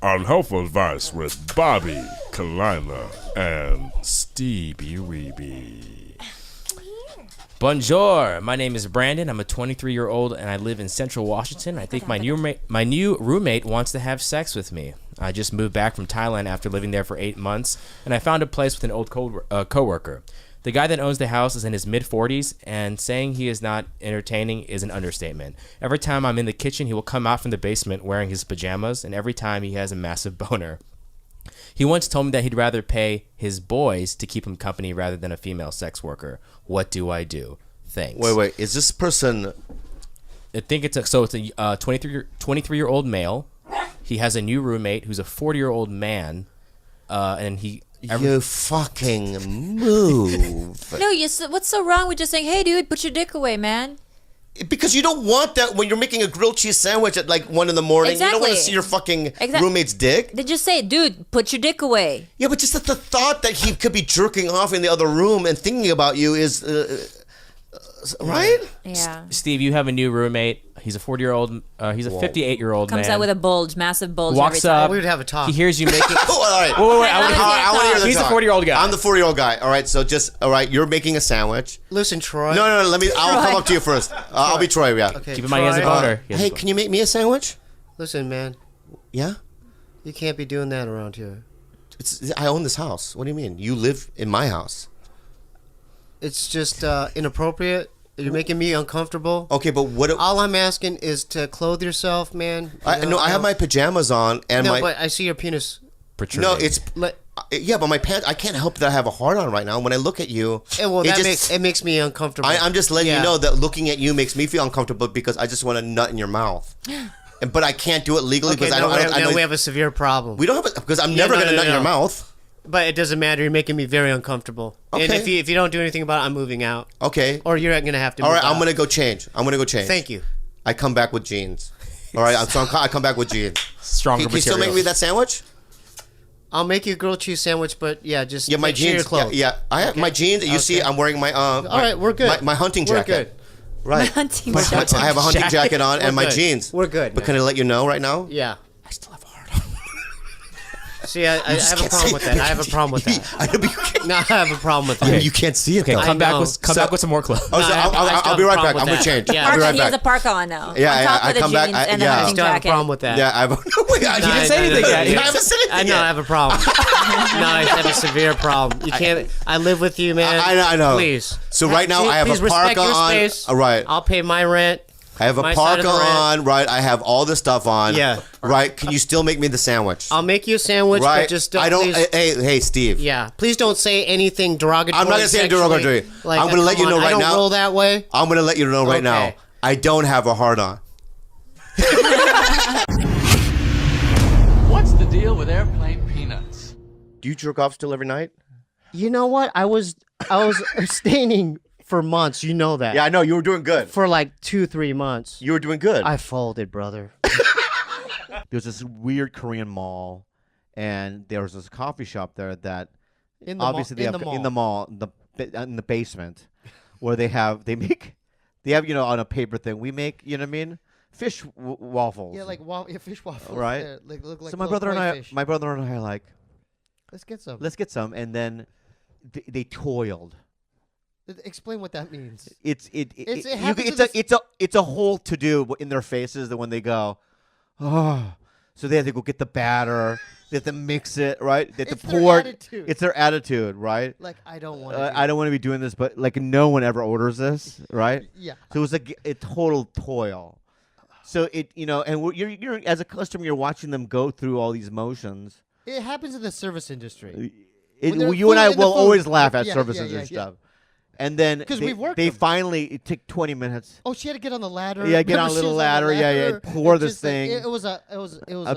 Unhelpful Advice with Bobby, Kalina, and Stevie Weeby. Bonjour. My name is Brandon. I'm a 23-year-old and I live in Central Washington. I think my new roommate wants to have sex with me. I just moved back from Thailand after living there for 8 months, and I found a place with an old coworker. The guy that owns the house is in his mid-40s, and saying he is not entertaining is an understatement. Every time I'm in the kitchen, he will come out from the basement wearing his pajamas, and every time he has a massive boner. He once told me that he'd rather pay his boys to keep him company rather than a female sex worker. What do I do? Thanks. Wait. Is this person... I think it's a 23-year-old male. He has a new roommate who's a 40-year-old man, and he... You fucking move. No, what's so wrong with just saying, hey, dude, put your dick away, man? Because you don't want that when you're making a grilled cheese sandwich at like 1 a.m. Exactly. You don't want to see your fucking roommate's dick. They just say, dude, put your dick away. Yeah, but just the thought that he could be jerking off in the other room and thinking about you is... right? Yeah. Steve, you have a new roommate. He's a 40-year-old. He's a 58-year-old man. Comes out with a bulge, massive bulge Walks every time. up. We would have a talk. He hears you making... All right. Wait. I want to hear the He's talk. the 40-year-old guy. I'm the 40-year-old guy. All right, so all right, you're making a sandwich. Listen, Troy. No, I'll come up to you first. I'll be Troy, yeah. Okay, Keep in mind he has a boner. Hey, can you make me a sandwich? Listen, man. Yeah? You can't be doing that around here. I own this house. What do you mean? You live in my house. It's just inappropriate. You're making me uncomfortable. Okay, but what... All I'm asking is to clothe yourself, man. I have my pajamas on and No, but I see your penis. protruding. No, it's... Yeah, but my pants... I can't help that I have a hard on right now. When I look at you... It makes me uncomfortable. I'm just letting you know that looking at you makes me feel uncomfortable because I just want to nut in your mouth. But I can't do it legally because I know... we have a severe problem. We don't have... Because I'm never going to nut in your mouth. But it doesn't matter. You're making me very uncomfortable. Okay. And if you don't do anything about it, I'm moving out. Okay. Or you're going to have to All right, move I'm going to go change. Thank you. I come back with jeans. All right, I come back with jeans. Stronger Can you still make me that sandwich? I'll make you a grilled cheese sandwich, but yeah, just Yeah, my make sure jeans. you're clothed. Yeah, I have my jeans. You see, I'm wearing my All right, we're good. My hunting jacket. We're good. Right. Hunting I jacket. have a hunting jacket on and my good. jeans. We're good, But man. can I let you know right now? Yeah. I still have a hard on. See, I have a problem with that. I have a problem with that. I know, but you can't. No, I have a problem with that. I mean, you can't see it. Okay, though. come back know. with some more clothes. Oh, so I'll be right back. I'm gonna change. Yeah. I'll be Parka, right he has a back. parka on now. Yeah, on top I of the come back, jeans and the yeah. I hunting still have a jacket. problem with that. Yeah, I didn't say anything yet. I haven't said anything I know yet. I have a problem. No, I have a severe problem. You can't. I live with you, man. I know. Please. So right now I have Please a respect parka your on. space. All right. I'll pay my rent. I have a My side of parka the rent. on. Right. I have all this stuff on. Yeah. Right. Can you still make me the sandwich? I'll make you a sandwich, Right. but just don't. I don't. Please, Hey, Steve. yeah. Please don't say anything derogatory. I'm not gonna say sexually. derogatory. I'm gonna let you know right I don't now. roll that way. I'm gonna let you know right now. Okay. I don't have a hard on. What's the deal with airplane peanuts? Do you jerk off still every night? You know what? I was abstaining for months. You know that. Yeah, I know. You were doing good. For like 2-3 months. You were doing good. I folded, brother. There's this weird Korean mall, and there was this coffee shop there that In the obviously mall, they have in the mall, in the basement, where they have on a paper thing. We make fish waffles. Yeah, like fish waffles. Right. Yeah, look like So my little brother and koi I, fish. are like, Let's get some. let's get some, and then they toiled. Explain what that means. It's a whole to do in their faces that when they go, oh, so they have to go get the batter, they have to mix it, right? They have It's to their pour it. attitude. It's their attitude, right? Like, I don't want I don't want to be doing this, but like no one ever orders this, right? Yeah. So it was like a total toil. So and you're as a customer, you're watching them go through all these motions. It happens in the service industry. You and I will always laugh at services and stuff. And then 'Cause we've worked they them. finally, it took 20 minutes. Oh, she had to get on the ladder. Yeah, get on a Remember, she little was on the ladder. Yeah, pour and this just, like, thing. It was a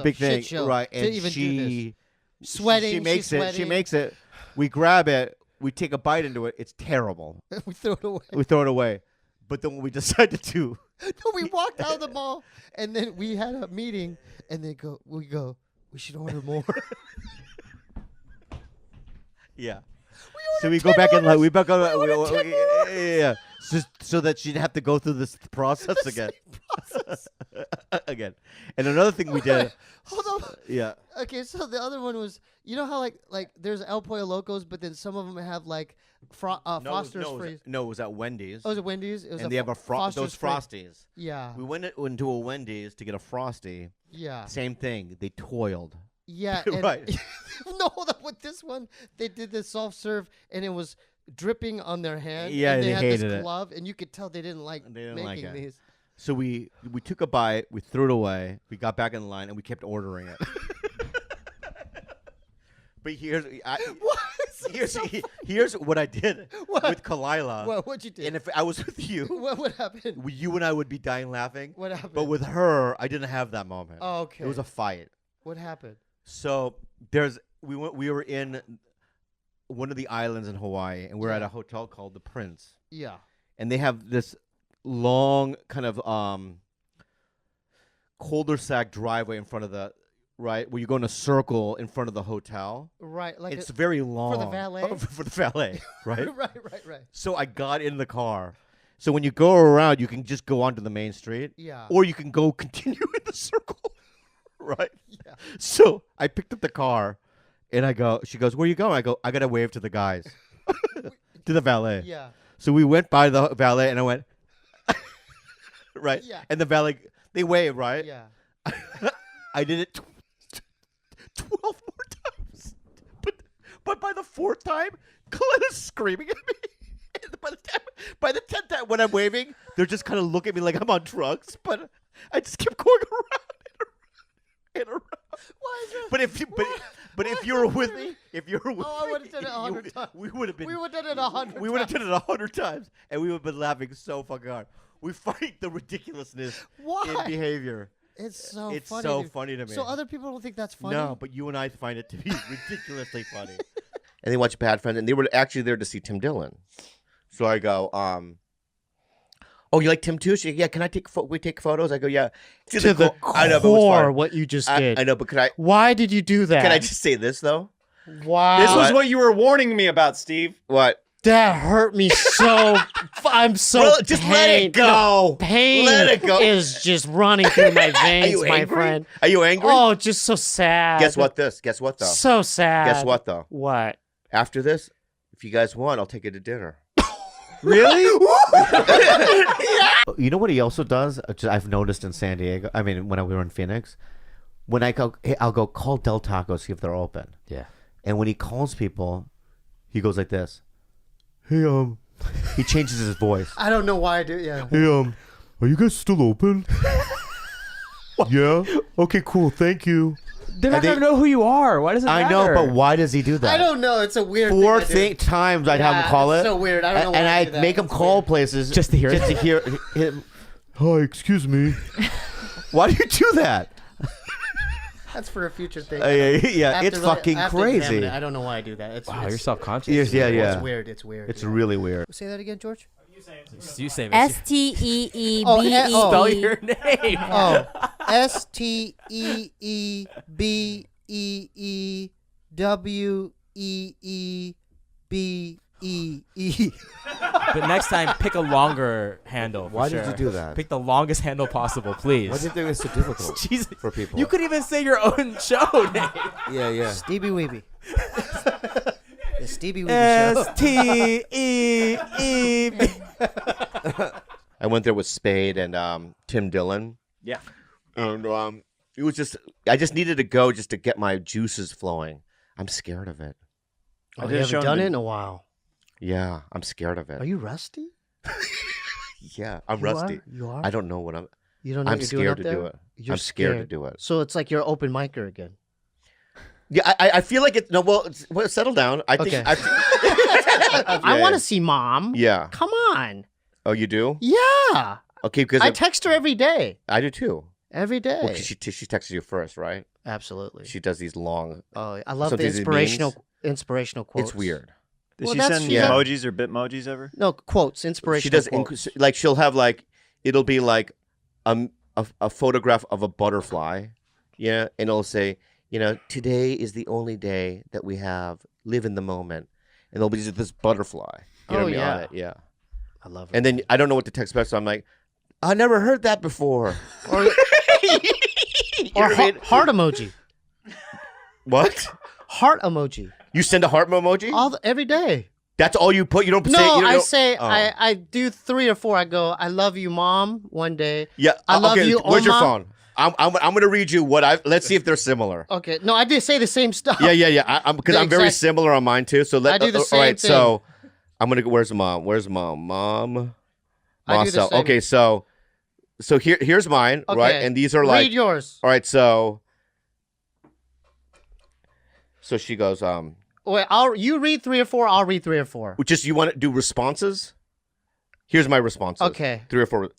Big shit thing, show right? to And even do this. Sweating. She makes she's it. She sweating. makes it. We grab it. We take a bite into it. It's terrible. We throw it away. We throw it away. But then when we decided to, No, we walked out of the mall, and then we had a meeting, and we should order more. yeah. So we go back in line. We back on. Yeah. So that she'd have to go through this process again. Again. And another thing we did. Hold on. Yeah. Okay, so the other one was, you know how like there's El Pollo Locos, but then some of them have like Foster's freeze. No, it was at Wendy's. Oh, was it Wendy's? It was And they have Foster's those Frosties. Yeah. We went into a Wendy's to get a Frosty. Yeah. Same thing. They toiled. Yeah. And Right. No, hold up. With this one, they did this soft serve, and it was dripping on their hand. Yeah, and they had hated this it. glove, and you could tell they didn't like making these. So we took a bite, we threw it away, we got back in line, and we kept ordering it. But here's what I did with Kalila. What'd you do? And if I was with you, what happened? you and I would be dying laughing. What happened? But with her, I didn't have that moment. Oh, okay. It was a fight. What happened? So we were in one of the islands in Hawaii, and we're at a hotel called the Prince. Yeah. And they have this long kind of cul-de-sac driveway in front of the where you go in a circle in front of the hotel. Right, like it's very long for the valet. For the valet, right? right. So I got in the car. So when you go around, you can just go onto the main street. Yeah. Or you can go continue in the circle, right? Yeah. So I picked up the car, and she goes, "Where are you going?" I go, "I gotta wave to the guys, to the valet." Yeah. So we went by the valet, and I went, right? Yeah. And the valet, they wave, right? Yeah. I did it 12 more times. But by the fourth time, Coletta's screaming at me. And by the 10th time when I'm waving, they're just kind of looking at me like I'm on drugs. But I just kept going around and around. Why is that? But if you were with me, I would have done it 100 times. We would have been. We would have done it 100 We would have done it 100 times, and we would have been laughing so fucking hard. We fight the ridiculousness in behavior. It's so It's funny. so dude. funny to me. So other people don't think that's funny? No, but you and I find it to be ridiculously funny. And they watch Bad Friends, and they were actually there to see Tim Dillon. So I go, oh, you like Tim too? She, yeah, can I take we take photos? I go, yeah. To the I know, but it was core, fun. what you just did. I know, but Why did you do that? can I just say this though? Wow. This was what you were warning me about, Steve. What? That hurt me so. I'm so. Well, just let it go. Pain Let it go. is just running through my Are veins, you my angry? friend. Are you angry? Oh, just so sad. Guess what? Guess what though? So sad. Guess what though? What? After this, if you guys want, I'll take you to dinner. Really? You know what he also does? I've noticed in San Diego. I mean, when we were in Phoenix, when I go, hey, I'll go call Del Taco, see if they're open. Yeah. And when he calls people, he goes like this. Hey, he changes his voice. I don't know why I do. Yeah. Hey, are you guys still open? Yeah? Okay, cool. Thank you. They're not going to know who you are. Why does it matter? I know, but why does he do that? I don't know. It's a weird Four thing. times I'd have him call it's it. so weird. I don't know why and I I'd do that. make him It's call weird. places Just to hear it. Just to hear him. Hi, excuse me. Why do you do that? That's for a future thing. Yeah, it's fucking I have to crazy. examine it. I don't know why I do that. It's, Wow, it's, you're self-conscious. Yeah. It's weird. It's weird. It's really weird. Say that again, George. You say it. STEEEBE. Spell your name. Oh, STEEBEEWEEBEE. But next time, pick a longer handle. Why did you do that? Pick the longest handle possible, please. Why do you think it's so difficult Jesus. for people? You could even say your own show name. Yeah. Stevie Weeby. The Stevie Weeby Show. STEEEB. I went there with Spade and Tim Dillon. Yeah. And it was I just needed to go just to get my juices flowing. I'm scared of it. Oh, you haven't done it in a while. Yeah, I'm scared of it. Are you rusty? Yeah, I'm rusty. You are? I don't know what I'm. You don't know I'm what you're doing scared up to there? do it. You're I'm scared to do it. So it's like you're an open micer again. Yeah, I feel like it. No, well, settle down. I think. Okay. I I want to see Mom. Yeah. Come on. Oh, you do? Yeah. Okay, because I text her every day. I do too. Every day. Well, 'cause she texts you first, right? Absolutely. She does these long. Oh, I love the sometimes it inspirational quotes. It's weird. Did Well, she that's- send yeah. emojis or bitmojis ever? No, quotes, inspirational She does quotes. like she'll have like it'll be like a photograph of a butterfly, yeah, and it'll say, today is the only day that we have. Live in the moment, and there'll be just this butterfly. You know Oh, what I mean? yeah. On it. Yeah. I love it. And then I don't know what to text back, so I'm like, I never heard that before. Or, or heart emoji. What? Heart emoji. You send a heart emoji? Every day. That's all you put? You don't say... No, you I don't- say Oh. I do 3 or 4. I go, I love you, Mom. One day. Yeah. I love okay, you, where's your Oma. phone? I'm gonna read you what I... Let's see if they're similar. Okay. No, I do say the same stuff. Yeah. Because I'm very Exact- similar on mine too. So I do the all same right, thing. so I'm gonna go. Where's mom? Where's mom? Mom. I do the Marcel. same. Okay, so here's mine, right? Okay. And these are like. Read yours. All right, so she goes. Wait, you read 3 or 4. I'll read 3 or 4. Just you want to do responses? Here's my responses. Okay. 3 or 4.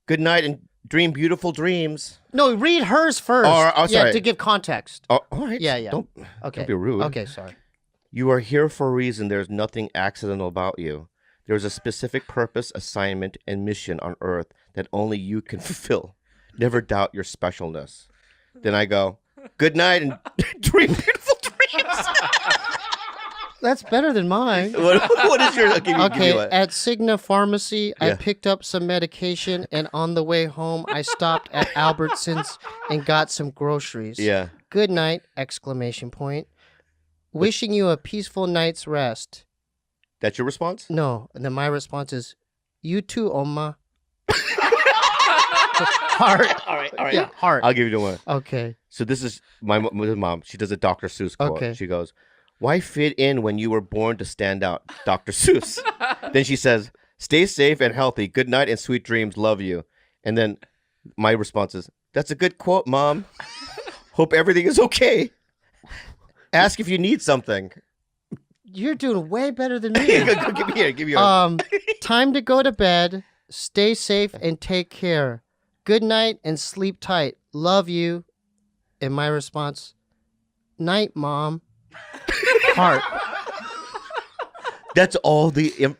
Good night and dream beautiful dreams. No, read hers first. Oh, Yeah, sorry. to give context. Oh, all right. Yeah. Don't Okay. be rude. Okay, sorry. You are here for a reason. There's nothing accidental about you. There's a specific purpose, assignment, and mission on Earth that only you can fulfill. Never doubt your specialness. Then I go, good night and dream beautiful dreams. That's better than mine. What is your... give me Okay, one. at Cigna Pharmacy, I Yeah. picked up some medication, and on the way home, I stopped at Albertsons and got some groceries. Yeah. Good night! Exclamation point. Wishing you a peaceful night's rest. That's your response? No, and then my response is, you too, Oma. Heart. All right. Yeah, heart. I'll give you the one. Okay. So this is my mom. She does a Dr. Seuss quote. Okay. She goes, why fit in when you were born to stand out? Dr. Seuss. Then she says, stay safe and healthy. Good night and sweet dreams. Love you. And then my response is, that's a good quote, Mom. Hope everything is okay. Ask if you need something. You're doing way better than me. Give me a... Time to go to bed. Stay safe and take care. Good night and sleep tight. Love you. And my response, night, Mom. Heart. That's all the...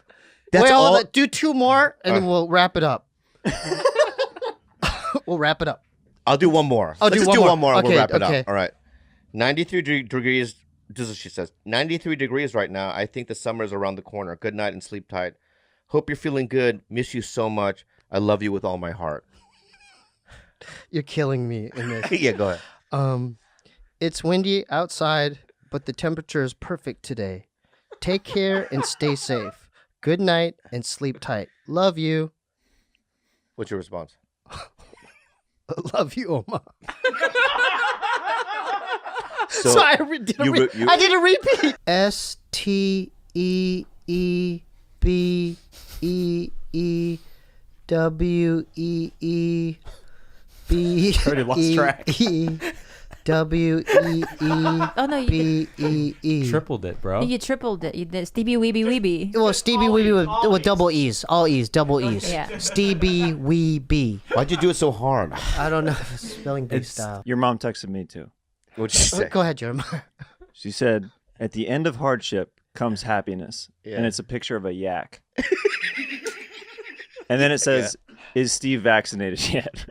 That's Wait, all... do 2 more and then we'll wrap it up. We'll wrap it up. I'll do one more. I'll Let's do just one do more. one more and Okay, we'll wrap it okay. up. All right. 93 degrees... This is what she says. 93 degrees right now. I think the summer is around the corner. Good night and sleep tight. Hope you're feeling good. Miss you so much. I love you with all my heart. You're killing me in this. Yeah, go ahead. It's windy outside, but the temperature is perfect today. Take care and stay safe. Good night and sleep tight. Love you. What's your response? Love you, Oma. So, So I did a repeat. STEEBEEWEEBEE. Already lost track. Oh no, you BEE. Tripled it, bro. you tripled it. You did Stevie Weeby Weeby. Well, Stevie Weeby with double E's. All E's, double E's. Yeah. Stevie Weeby. why'd you do it so hard? I don't know if it's spelling bee style. Your mom texted me too. What'd you say? Go ahead, Jeremiah. She said, at the end of hardship comes happiness. Yeah. And it's a picture of a yak. And then it says, is Steve vaccinated yet?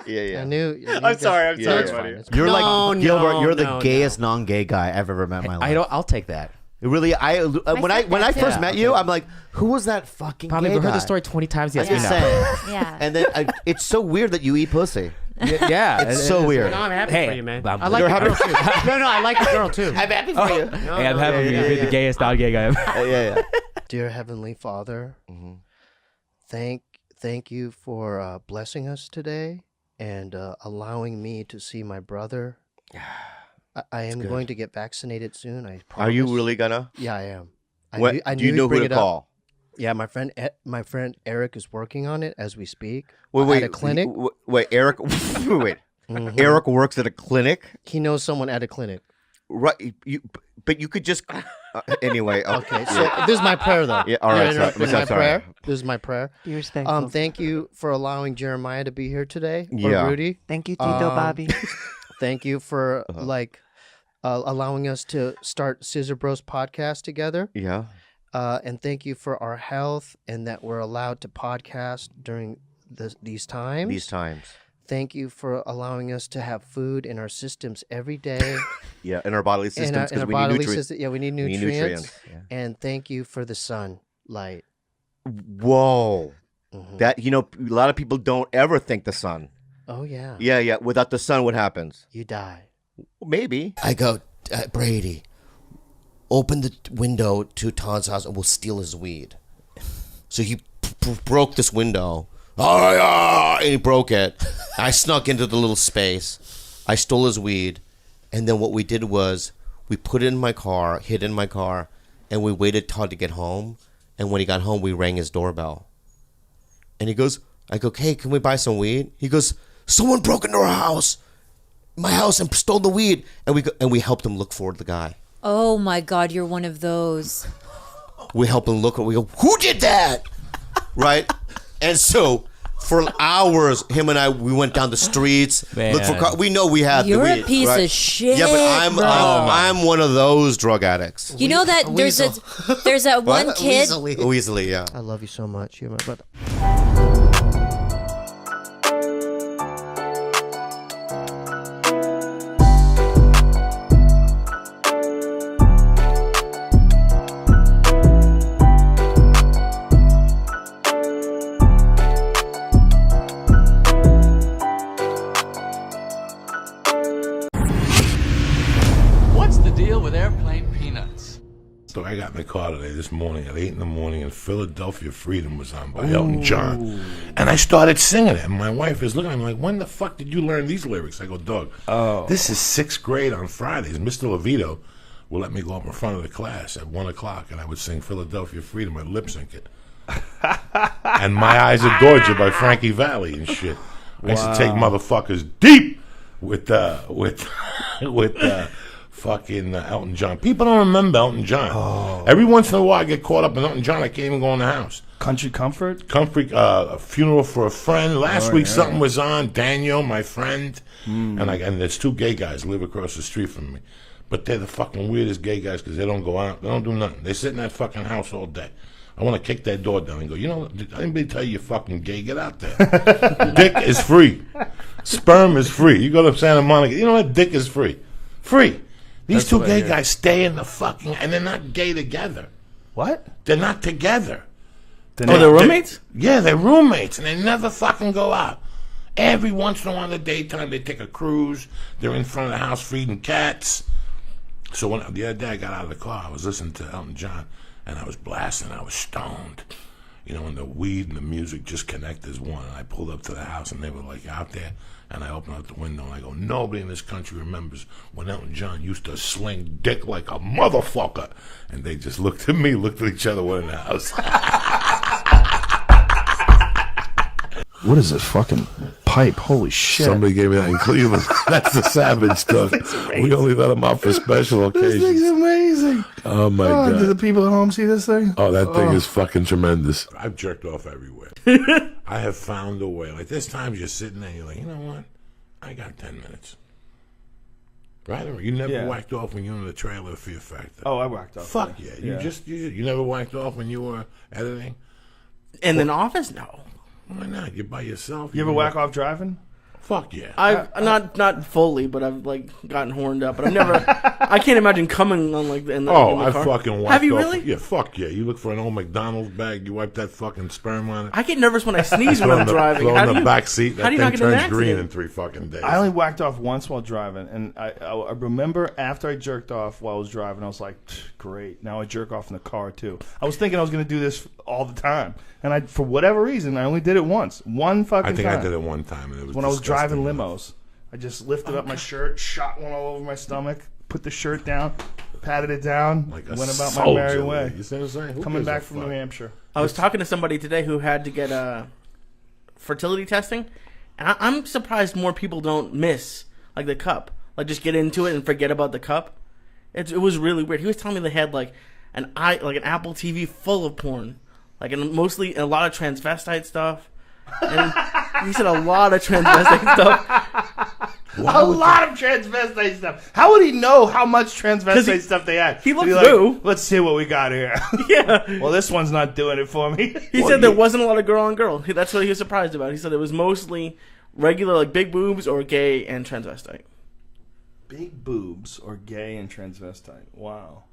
Yeah. I knew. I'm sorry, I'm Yeah, sorry, it's buddy. fine. You're No, like Gilbert. no, You're the no, gayest non-gay guy I've ever met in my life. I'll take that. Really, when I said that first too. met you, I'm like, who was that fucking Probably gay heard guy? the story 20 times. Yes, I'm we just know. saying. Yeah. And then it's so weird that you eat pussy. Yeah, It's so weird. No, I'm happy Hey, for you, man. I'm- I like You're the girl too. No, I like the girl too. I'm happy for you. Hey, I'm happy to be the gayest non-gay guy ever. Yeah. Dear Heavenly Father, thank you for blessing us today and allowing me to see my brother. I am going to get vaccinated soon. I promise. Are you really gonna? Yeah, I am. I What, knew- I do you knew know you'd who bring to it up. call? Yeah, my friend Eric is working on it as we speak. Wait, at a clinic. Wait, Eric. Wait. Eric works at a clinic. He knows someone at a clinic. Right. But you could just. Anyway. Okay, so this is my prayer though. Yeah, all right, You know, sorry. this is my Sorry. prayer. This is my prayer. You're thankful. Thank you for allowing Jeremiah to be here today. Or Yeah. Rudy. Thank you, Tito Bobby. Thank you for allowing us to start Scissor Bros podcast together. Yeah. And thank you for our health and that we're allowed to podcast during these times. These times. Thank you for allowing us to have food in our systems every day. Yeah, in our bodily systems because we need nutrients. Yeah, we need We need nutrients. Yeah. And thank you for the sunlight. Whoa. Mhm. That, a lot of people don't ever think the sun. Oh, yeah. Yeah. Without the sun, what happens? You die. Maybe. I go, Brady, open the window to Todd's house and we'll steal his weed. So he broke this window. And he broke it. I snuck into the little space. I stole his weed. And then what we did was we put it in my car, hid in my car, and we waited Todd to get home. And when he got home, we rang his doorbell. And he goes, I go, hey, can we buy some weed? He goes, someone broke into our house, my house, and stole the weed. And we helped him look for the guy. Oh my God, you're one of those. We help him look. We go, who did that? Right? And so for hours, him and I, we went down the streets, looked for cars. We know we had You're the a weed, piece right? of shit. Yeah, but I'm one of those drug addicts. You know that there's that one kid. Weasley, yeah. I love you so much. You're my brother. What's the deal with airplane peanuts? So I got in the car this morning at 8 in the morning, and Philadelphia Freedom was on by Elton John. And I started singing it. And my wife is looking at me like, when the fuck did you learn these lyrics? I go, Doug, this is 6th grade on Fridays. Mr. Levito will let me go up in front of the class at 1 o'clock, and I would sing Philadelphia Freedom. I'd lip sync it. And My Eyes Adored You by Frankie Valli and shit. I used to take motherfuckers deep with fucking Elton John. People don't remember Elton John. Every once in a while I get caught up in Elton John. I can't even go in the house. Country Comfort? A Funeral for a Friend. Last week something was on. Daniel, my friend. And there's 2 gay guys live across the street from me. But they're the fucking weirdest gay guys because they don't go out. They don't do nothing. They sit in that fucking house all day. I want to kick that door down and go, did anybody tell you you're fucking gay? Get out there. Dick is free. Sperm is free. You go to Santa Monica. You know what? Dick is free. Free. These 2 gay guys stay in the fucking, and they're not gay together. What? They're not together. They're roommates? Yeah, they're roommates, and they never fucking go out. Every once in a while in the daytime, they take a cruise. They're in front of the house feeding cats. So the other day I got out of the car, I was listening to Elton John, and I was blasting. I was stoned. And the weed and the music just connect as one. And I pulled up to the house, and they were like out there. And I opened up the window, and I go, nobody in this country remembers when Elton John used to sling dick like a motherfucker. And they just looked at me, looked at each other, went in the house. What is this fucking pipe? Holy shit. Somebody gave me that in Cleveland. That's the savage stuff. We only let them out for special occasions. This thing's amazing. Oh, my God. Do the people at home see this thing? Oh, that thing is fucking tremendous. I've jerked off everywhere. I have found a way. Like, there's times you're sitting there, you're like, you know what? I got 10 minutes. Right? You never whacked off when you were in the trailer for Fear Factor. Oh, I whacked off. Fuck yeah. You never whacked off when you were editing? In an office? No. Why not? You're by yourself. You ever whack off driving? Fuck yeah. I've not fully, but I've gotten horned up. But I've never. I can't imagine coming on in the I car. fucking whacked Have you off. really? Yeah, fuck yeah. You look for an old McDonald's bag, you wipe that fucking sperm on it. I get nervous when I sneeze when I'm driving. Throw in the back seat. That thing turns green in 3 fucking days. I only whacked off once while driving, and I remember after I jerked off while I was driving, I was like, great. Now I jerk off in the car too. I was thinking I was going to do this all the time, and for whatever reason, I only did it once. One fucking time. I think I did it one time, and it was when I was driving limos. limos. I just lifted up my shirt, shot one all over my stomach, put the shirt down, patted it down, like went about my merry way. You see what I'm saying? Coming back from New Hampshire. I was talking to somebody today who had to get fertility testing, and I'm surprised more people don't miss the cup, just get into it and forget about the cup. It was really weird. He was telling me they had an Apple TV full of porn, and mostly a lot of transvestite stuff. And he said a lot of transvestite stuff. A lot of transvestite stuff. How would he know how much transvestite stuff they had? He looked through. Let's see what we got here. Yeah. Well, this one's not doing it for me. He said there wasn't a lot of girl on girl. That's what he was surprised about. He said it was mostly Regular, like big boobs, or gay and transvestite? Big boobs or gay and transvestite. Wow.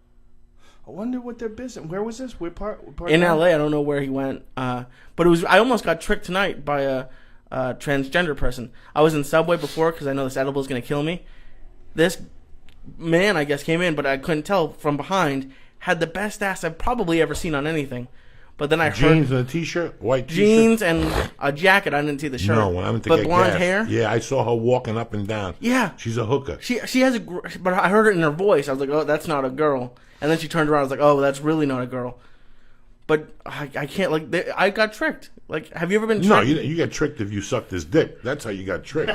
I wonder what their business. Where was this? What part In LA, I don't know where he went. But it was. I almost got tricked tonight by a transgender person. I was in Subway before because I know this edible is going to kill me. This man, I guess, came in, but I couldn't tell from behind. Had the best ass I've probably ever seen on anything. But then I heard jeans and a t-shirt, white t-shirt, jeans and a jacket. I didn't see the shirt. No, when I went to but get blonde gas. hair. Yeah, I saw her walking up and down. Yeah, she's a hooker. She has but I heard it in her voice. I was like, oh, that's not a girl. And then she turned around. I was like, oh, that's really not a girl. But I can't I got tricked. Like, have you ever been tricked? No, you got tricked if you sucked his dick. That's how you got tricked.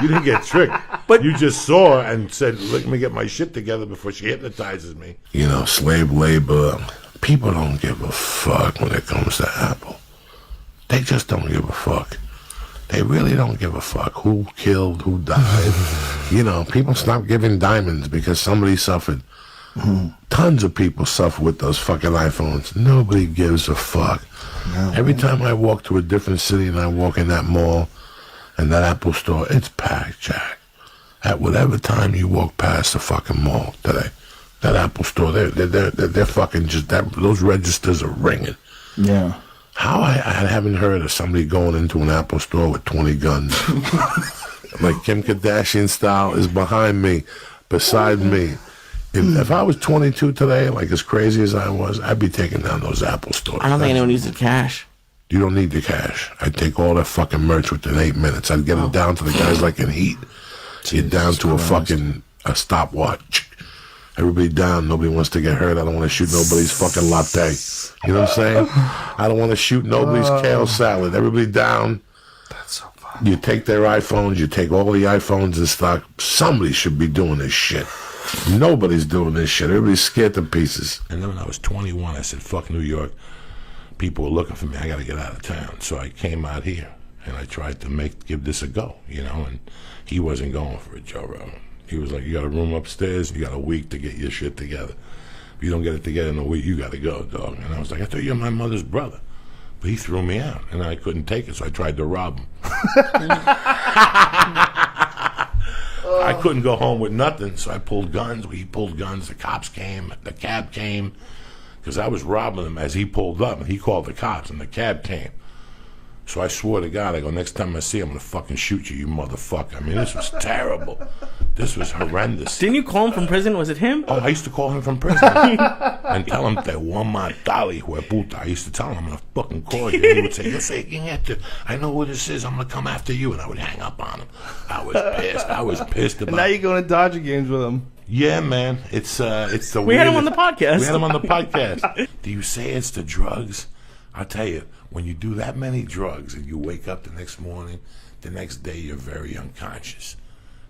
You didn't get tricked. But you just saw her and said, let me get my shit together before she hypnotizes me. You know, slave labor, people don't give a fuck when it comes to Apple. They just don't give a fuck. They really don't give a fuck who killed, who died. You know, people stop giving diamonds because somebody suffered. Tons of people suffer with those fucking iPhones. Nobody gives a fuck. No. Every time I walk to a different city and I walk in that mall and that Apple store, it's packed, Jack. At whatever time you walk past the fucking mall today, that Apple store, they're fucking just those registers are ringing. Yeah. How I haven't heard of somebody going into an Apple store with 20 guns, like Kim Kardashian style, is behind me, beside me. If I was 22 today, like as crazy as I was, I'd be taking down those Apple stores. I don't think anyone needs the cash. You don't need the cash. I'd take all that fucking merch within 8 minutes. I'd get it down to the guys like in Heat. Get down to a stopwatch. Everybody down. Nobody wants to get hurt. I don't want to shoot nobody's fucking latte. You know what I'm saying? I don't want to shoot nobody's kale salad. Everybody down. That's so fun. You take their iPhones. You take all the iPhones in stock. Somebody should be doing this shit. Nobody's doing this shit. Everybody's scared to pieces. And then when I was 21, I said, fuck New York. People were looking for me. I got to get out of town. So I came out here, and I tried to give this a go, you know, and he wasn't going for it, Joe WRLD. He was like, you got a room upstairs, you got a week to get your shit together. If you don't get it together in a week, you got to go, dog. And I was like, I thought you were my mother's brother. But he threw me out, and I couldn't take it, so I tried to rob him. I couldn't go home with nothing, so I pulled guns. He pulled guns. The cops came. The cab came. Because I was robbing him as he pulled up, and he called the cops, and the cab came. So I swore to God, I go, next time I see him, I'm going to fucking shoot you, you motherfucker. I mean, this was terrible. This was horrendous. Didn't you call him from prison? Was it him? Oh, I used to call him from prison. And tell him that one matali, hueputa. I used to tell him, I'm going to fucking call you. And he would say, you're faking it. I know who this is. I'm going to come after you. And I would hang up on him. I was pissed. I was pissed about it. And now you're going to Dodger games with him. Yeah, man. It's the We had him on the podcast. We had him on the podcast. Do you say it's the drugs? I'll tell you, when you do that many drugs and you wake up the next morning, the next day you're very unconscious.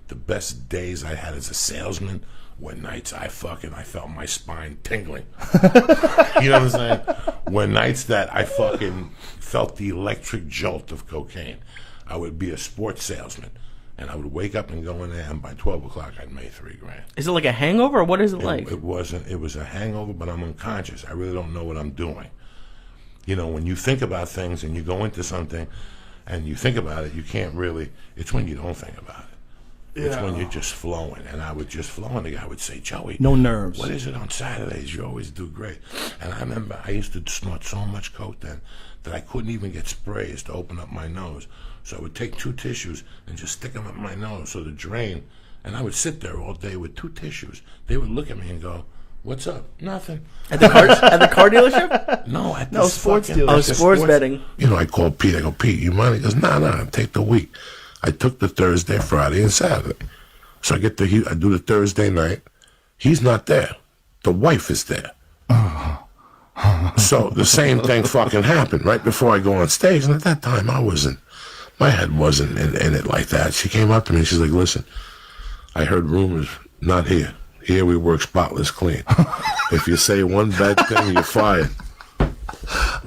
The best days I had as a salesman were nights I felt my spine tingling. You know what I'm saying? Were nights that I fucking felt the electric jolt of cocaine. I would be a sports salesman. And I would wake up and go in there, and by 12 o'clock, I'd made $3,000. Is it like a hangover, or what is it like? It wasn't. It was a hangover, but I'm unconscious. I really don't know what I'm doing. You know, when you think about things and you go into something and you think about it, you can't really. It's when you don't think about it. It's when you're just flowing. And I would just flow, and the guy would say, Joey, no nerves. What is it on Saturdays? You always do great. And I remember I used to snort so much coke then that I couldn't even get sprays to open up my nose. So I would take 2 tissues and just stick them up my nose so to drain. And I would sit there all day with 2 tissues. They would look at me and go, what's up? Nothing. At the car dealership? No, at no, this sports fucking, dealership. Oh, sports betting. You know, I called Pete. I go, Pete, you mind? He goes, nah, take the week. I took the Thursday, Friday, and Saturday. So I do the Thursday night. He's not there. The wife is there. So the same thing fucking happened right before I go on stage. And at that time, my head wasn't in it like that. She came up to me and she's like, listen, I heard rumors, not here. Here we work spotless clean. If you say one bad thing, you're fired.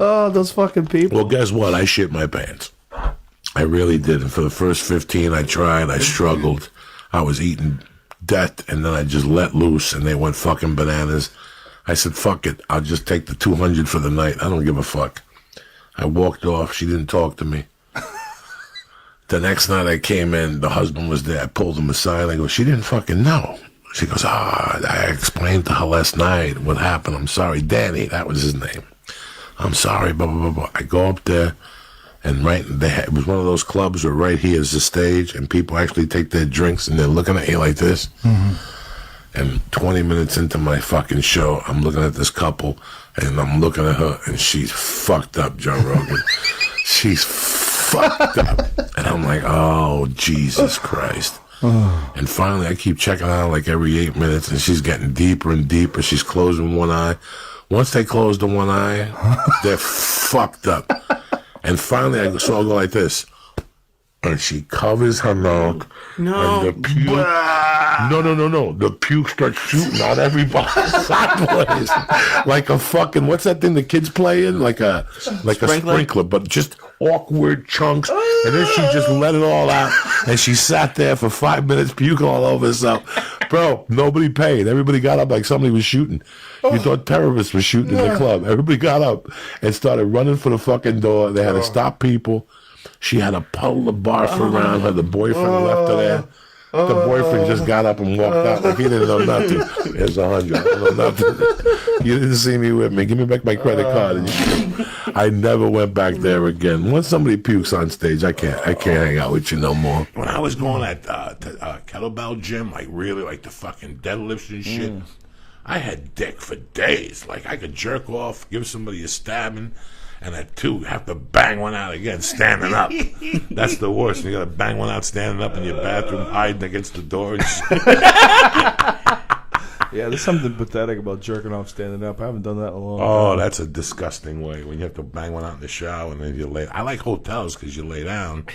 Oh, those fucking people. Well, guess what? I shit my pants. I really did. And for the first 15, I tried. I struggled. I was eating death, and then I just let loose, and they went fucking bananas. I said, fuck it. I'll just take the 200 for the night. I don't give a fuck. I walked off. She didn't talk to me. The next night I came in, the husband was there. I pulled him aside. I go, she didn't fucking know. She goes, I explained to her last night what happened. I'm sorry. Danny, that was his name. I'm sorry, blah, blah, blah, blah. I go up there, and it was one of those clubs where right here is the stage, and people actually take their drinks, and they're looking at you like this. Mm-hmm. And 20 minutes into my fucking show, I'm looking at this couple, and I'm looking at her, and she's fucked up, Joe Rogan. She's fucked up. And I'm like, oh, Jesus Christ. And finally, I keep checking out like every 8 minutes, and she's getting deeper and deeper. She's closing one eye. Once they close the one eye, they're fucked up. And finally, I'll go like this. And she covers her mouth. No. And the puke. No. The puke starts shooting out everybody sideways. Like a fucking, what's that thing the kids play in? Like a sprinkler, but just awkward chunks. And then she just let it all out. And she sat there for 5 minutes puking all over herself. Bro, nobody paid. Everybody got up like somebody was shooting. You thought terrorists were shooting in the club. Everybody got up and started running for the fucking door. They had to stop people. She had a puddle of barf around her. The boyfriend left her there. The boyfriend just got up and walked out like he didn't know nothing. Here's 100. I don't know nothing. You didn't see me with me. Give me back my credit card. And I never went back there again. Once somebody pukes on stage, I can't hang out with you no more. When I was going at kettlebell gym, like really like the fucking deadlifts and shit, I had dick for days. Like I could jerk off, give somebody a stabbing, and at 2 have to bang one out again standing up. That's the worst. You gotta bang one out standing up in your bathroom, hiding against the door and shit. Yeah, there's something pathetic about jerking off standing up. I haven't done that in a long time. Oh, that's a disgusting way when you have to bang one out in the shower and then you lay. I like hotels because you lay down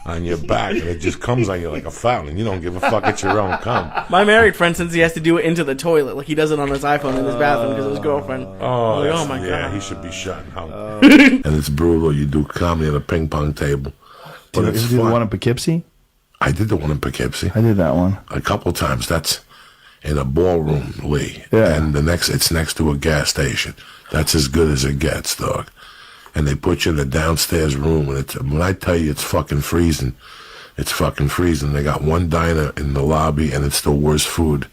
on your back and it just comes on you like a fountain. You don't give a fuck. It's your own cum. My married friend, since he has to do it into the toilet, like he does it on his iPhone in his bathroom because of his girlfriend. Oh, my yeah, God. he should be shot and hung. And it's brutal. You do comedy at a ping pong table. But Did you do the one in Poughkeepsie? I did the one in Poughkeepsie. I did that one a couple of times. That's in a ballroom, Lee. Yeah. And it's next to a gas station. That's as good as it gets, dog. And they put you in the downstairs room, and when I tell you it's fucking freezing, it's fucking freezing. They got one diner in the lobby, and it's the worst food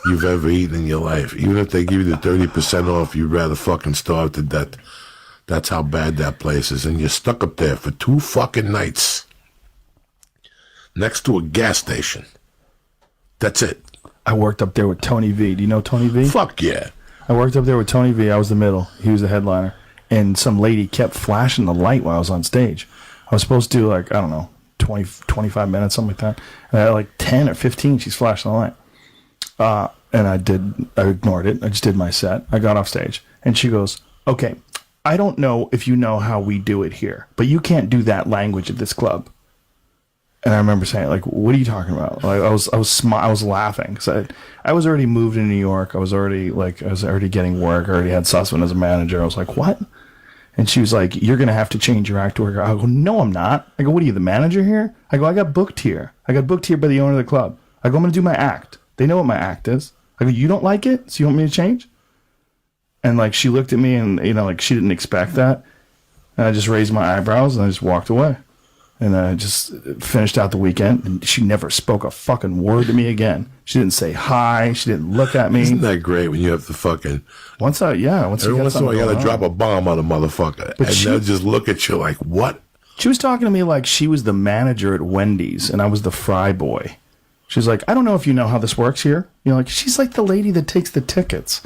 you've ever eaten in your life. Even if they give you the 30% off, you'd rather fucking starve to death. That's how bad that place is. And you're stuck up there for 2 fucking nights next to a gas station. That's it. I worked up there with Tony V. Do you know Tony V? Fuck yeah. I worked up there with Tony V. I was the middle. He was the headliner. And some lady kept flashing the light while I was on stage. I was supposed to do like, I don't know, 20, 25 minutes, something like that. And at like 10 or 15, she's flashing the light. And I ignored it. I just did my set. I got off stage. And she goes, okay, I don't know if you know how we do it here, but you can't do that language at this club. And I remember saying, like, what are you talking about? Like, I was laughing because I was already moved to New York. I was already getting work. I already had Sussman as a manager. I was like, what? And she was like, you're going to have to change your act to work. I go, no, I'm not. I go, what are you, the manager here? I go, I got booked here. I got booked here by the owner of the club. I go, I'm going to do my act. They know what my act is. I go, you don't like it? So you want me to change? And like, she looked at me and, like she didn't expect that. And I just raised my eyebrows and I just walked away. And I just finished out the weekend, and she never spoke a fucking word to me again. She didn't say hi. She didn't look at me. Isn't that great when you have to fucking... Every once in a while, you got to drop a bomb on a motherfucker. But they'll just look at you like, what? She was talking to me like she was the manager at Wendy's, and I was the fry boy. She was like, I don't know if you know how this works here. Like, she's like the lady that takes the tickets.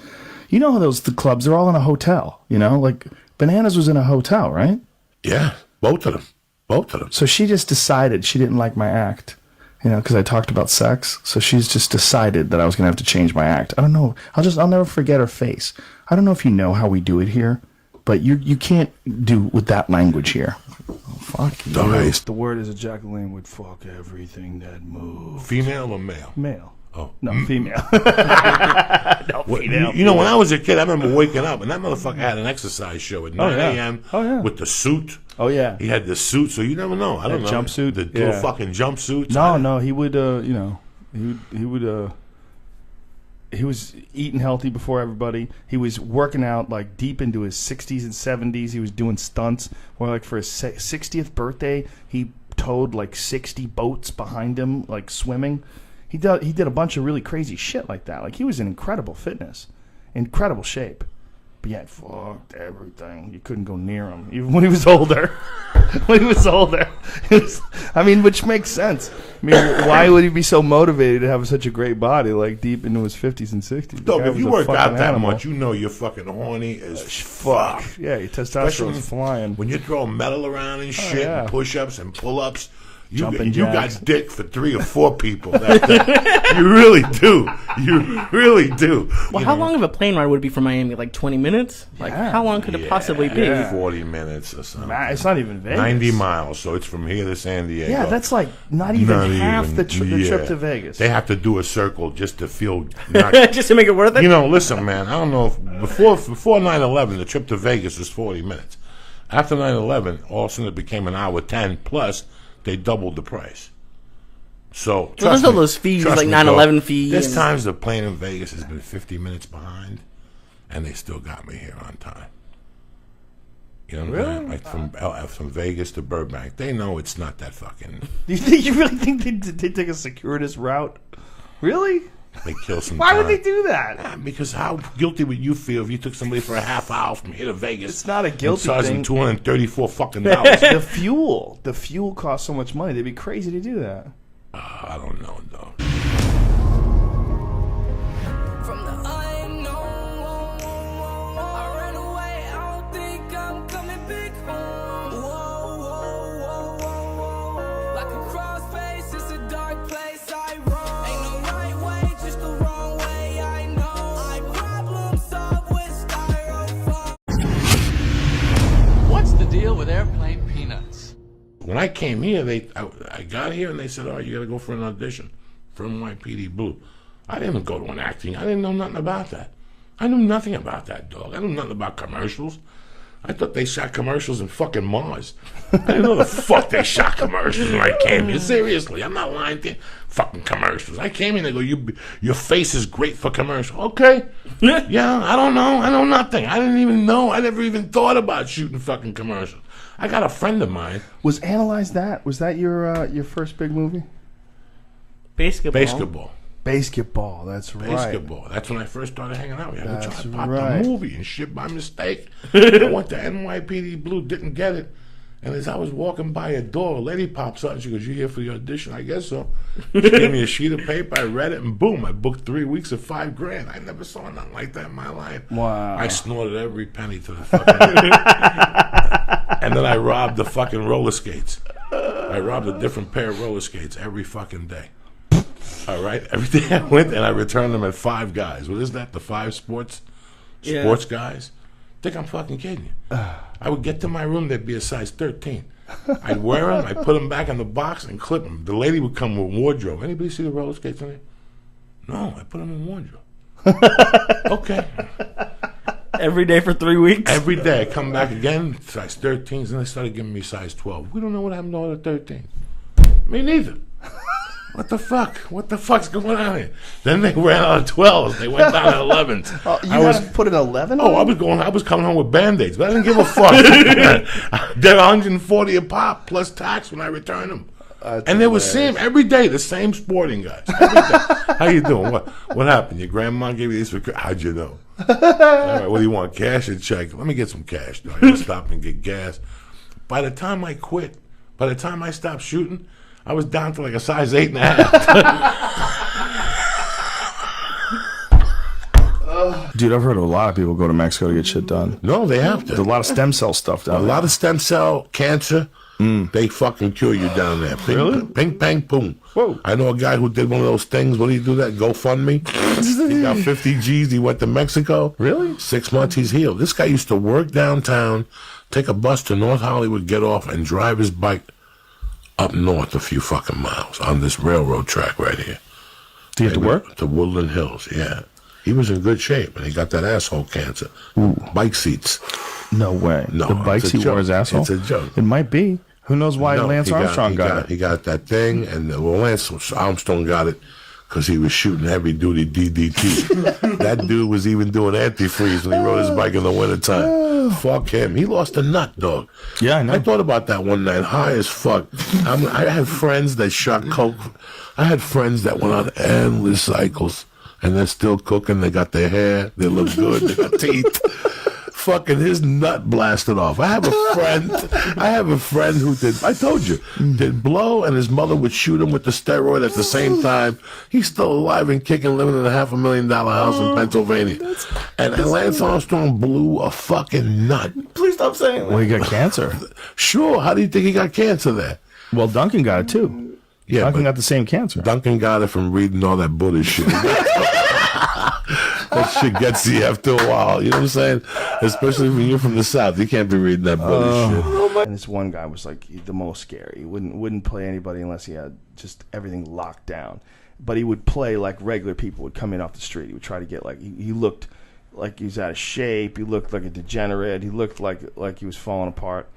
You know how the clubs, they're all in a hotel, Like, Bananas was in a hotel, right? Yeah, both of them. So she just decided she didn't like my act, because I talked about sex. So she's just decided that I was going to have to change my act. I don't know. I'll never forget her face. I don't know if you know how we do it here, but you can't do with that language here. Oh, fuck you. Nice. The word is ejaculating would fuck everything that moves. Female or male? Male. Oh. No, female. No, female. When I was a kid, I remember waking up, and that motherfucker had an exercise show at 9 a.m. with the suit. Oh, yeah. He had the suit, so you never know. I don't know. Jumpsuit. The little fucking jumpsuits. No, he would, he was eating healthy before everybody. He was working out like deep into his 60s and 70s. He was doing stunts. Or like for his 60th birthday, he towed like 60 boats behind him, like swimming. He did a bunch of really crazy shit like that. Like he was in incredible fitness, incredible shape. But yeah, fucked everything. You couldn't go near him, even when he was older. Which makes sense. I mean, why would he be so motivated to have such a great body, like deep into his 50s and 60s? Dog, if you work out that much, you know you're fucking horny as fuck. Yeah, your testosterone's flying. When you throw metal around and shit, and push-ups and pull-ups, you jacks. got dick for 3 or 4 people that day. You really do. You really do. Well, how long of a plane ride would it be from Miami? Like 20 minutes? Like, how long could it possibly be? 40 minutes or something. It's not even Vegas. 90 miles, so it's from here to San Diego. Yeah, that's like not even half the trip to Vegas. They have to do a circle just to feel... just to make it worth it? You know, listen, man, I don't know if... Before 9/11, the trip to Vegas was 40 minutes. After 9/11, all of a sudden it became an hour 10, plus they doubled the price. So, there's all those fees, like 9/11 fees. There's times the plane in Vegas has been 50 minutes behind, and they still got me here on time. You know what I'm saying? Like from Vegas to Burbank, they know it's not that fucking... You really think they take a circuitous route? Really? They kill some Why time. would they do that? Because how guilty would you feel if you took somebody for a half hour from here to Vegas? It's not a guilty thing. $234 fucking. The fuel costs so much money. They'd be crazy to do that. I don't know, though. From the unknown, I ran away. I don't think I'm coming back home. Whoa, whoa, whoa, whoa, whoa. Like a cross face, it's a dark place I roam. Ain't no right way, just the wrong way. I know. I problem solve with styrofoam. What's the deal with airplane peanuts? When I came here, I got here and they said, "All right, you got to go for an audition for NYPD Blue." I didn't go to an acting. I didn't know nothing about that. I knew nothing about that, dog. I knew nothing about commercials. I thought they shot commercials in fucking Mars. I didn't know the fuck they shot commercials when I came here. Seriously, I'm not lying to you. Fucking commercials. I came in and they go, your face is great for commercial. Okay. Yeah, I don't know. I know nothing. I didn't even know. I never even thought about shooting fucking commercials. I got a friend of mine. Was Analyze That? Was that your first big movie? Basketball. Basketball, that's right. Basketball. That's when I first started hanging out with you. I popped right. a movie and shit by mistake. I went to NYPD Blue, didn't get it. And as I was walking by a door, a lady pops up and she goes, "You here for the audition?" I guess so. She gave me a sheet of paper, I read it, and boom, I booked 3 weeks of $5,000. I never saw nothing like that in my life. Wow. I snorted every penny to the fucking and then I robbed the fucking roller skates. I robbed a different pair of roller skates every fucking day. All right, every day I went and I returned them at Five Guys. What is that? The five sports guys? Think I'm fucking kidding you? I would get to my room, there'd be a size 13. I'd wear them, I'd put them back in the box and clip them. The lady would come with wardrobe. Anybody see the roller skates in there? No, I put them in wardrobe. Okay. Every day for 3 weeks? Every day. I come back again, size 13s, and they started giving me size 12. We don't know what happened to all the 13s. Me neither. What the fuck? What the fuck's going on here? Then they ran out of 12s. They went down to 11s. You had to put an 11 on? I was coming home with Band-Aids, but I didn't give a fuck. They're $140 a pop plus tax when I return them. And they were same every day, the same sporting guys. Every day. How you doing? What happened? Your grandma gave you this for... How'd you know? All right, what do you want, cash or check? Let me get some cash. I had to stop and get gas. By the time I quit, by the time I stopped shooting, I was down to like a size 8.5. Dude, I've heard of a lot of people go to Mexico to get shit done. No, they have to. There's a lot of stem cell stuff down there. A lot of stem cell cancer. They fucking cure you down there. Ping, really? Ping, bang, boom. Whoa. I know a guy who did one of those things. What do you do that? GoFundMe? He got 50 G's. He went to Mexico. Really? 6 months, he's healed. This guy used to work downtown, take a bus to North Hollywood, get off, and drive his bike up north a few fucking miles on this railroad track right here. Do you have to work? To Woodland Hills, yeah. He was in good shape, and he got that asshole cancer. Ooh. Bike seats. No way. No, the bikes he wore his asshole? It's a joke. It might be. Who knows why Lance Armstrong got it? He got that thing, and Lance Armstrong got it because he was shooting heavy-duty DDT. That dude was even doing antifreeze when he rode his bike in the wintertime. Fuck him. He lost a nut, dog. Yeah, I know. I thought about that one night, high as fuck. I had friends that shot coke. I had friends that went on endless cycles, and they're still cooking. They got their hair. They look good. They got teeth. Fucking his nut blasted off. I have a friend who did, I told you, did blow, and his mother would shoot him with the steroid at the same time. He's still alive and kicking, living in a $500,000 house in Pennsylvania. And Lance Armstrong blew a fucking nut. Please stop saying that. Well, he got cancer. Sure. How do you think he got cancer there? Well, Duncan got it too. Yeah, Duncan got the same cancer. Duncan got it from reading all that Buddhist shit. That shit gets you after a while. You know what I'm saying? Especially when you're from the South. You can't be reading that Buddhist shit. And this one guy was like the most scary. He wouldn't play anybody unless he had just everything locked down. But he would play like regular people would come in off the street. He would try to get like he looked like he was out of shape. He looked like a degenerate. He looked like he was falling apart.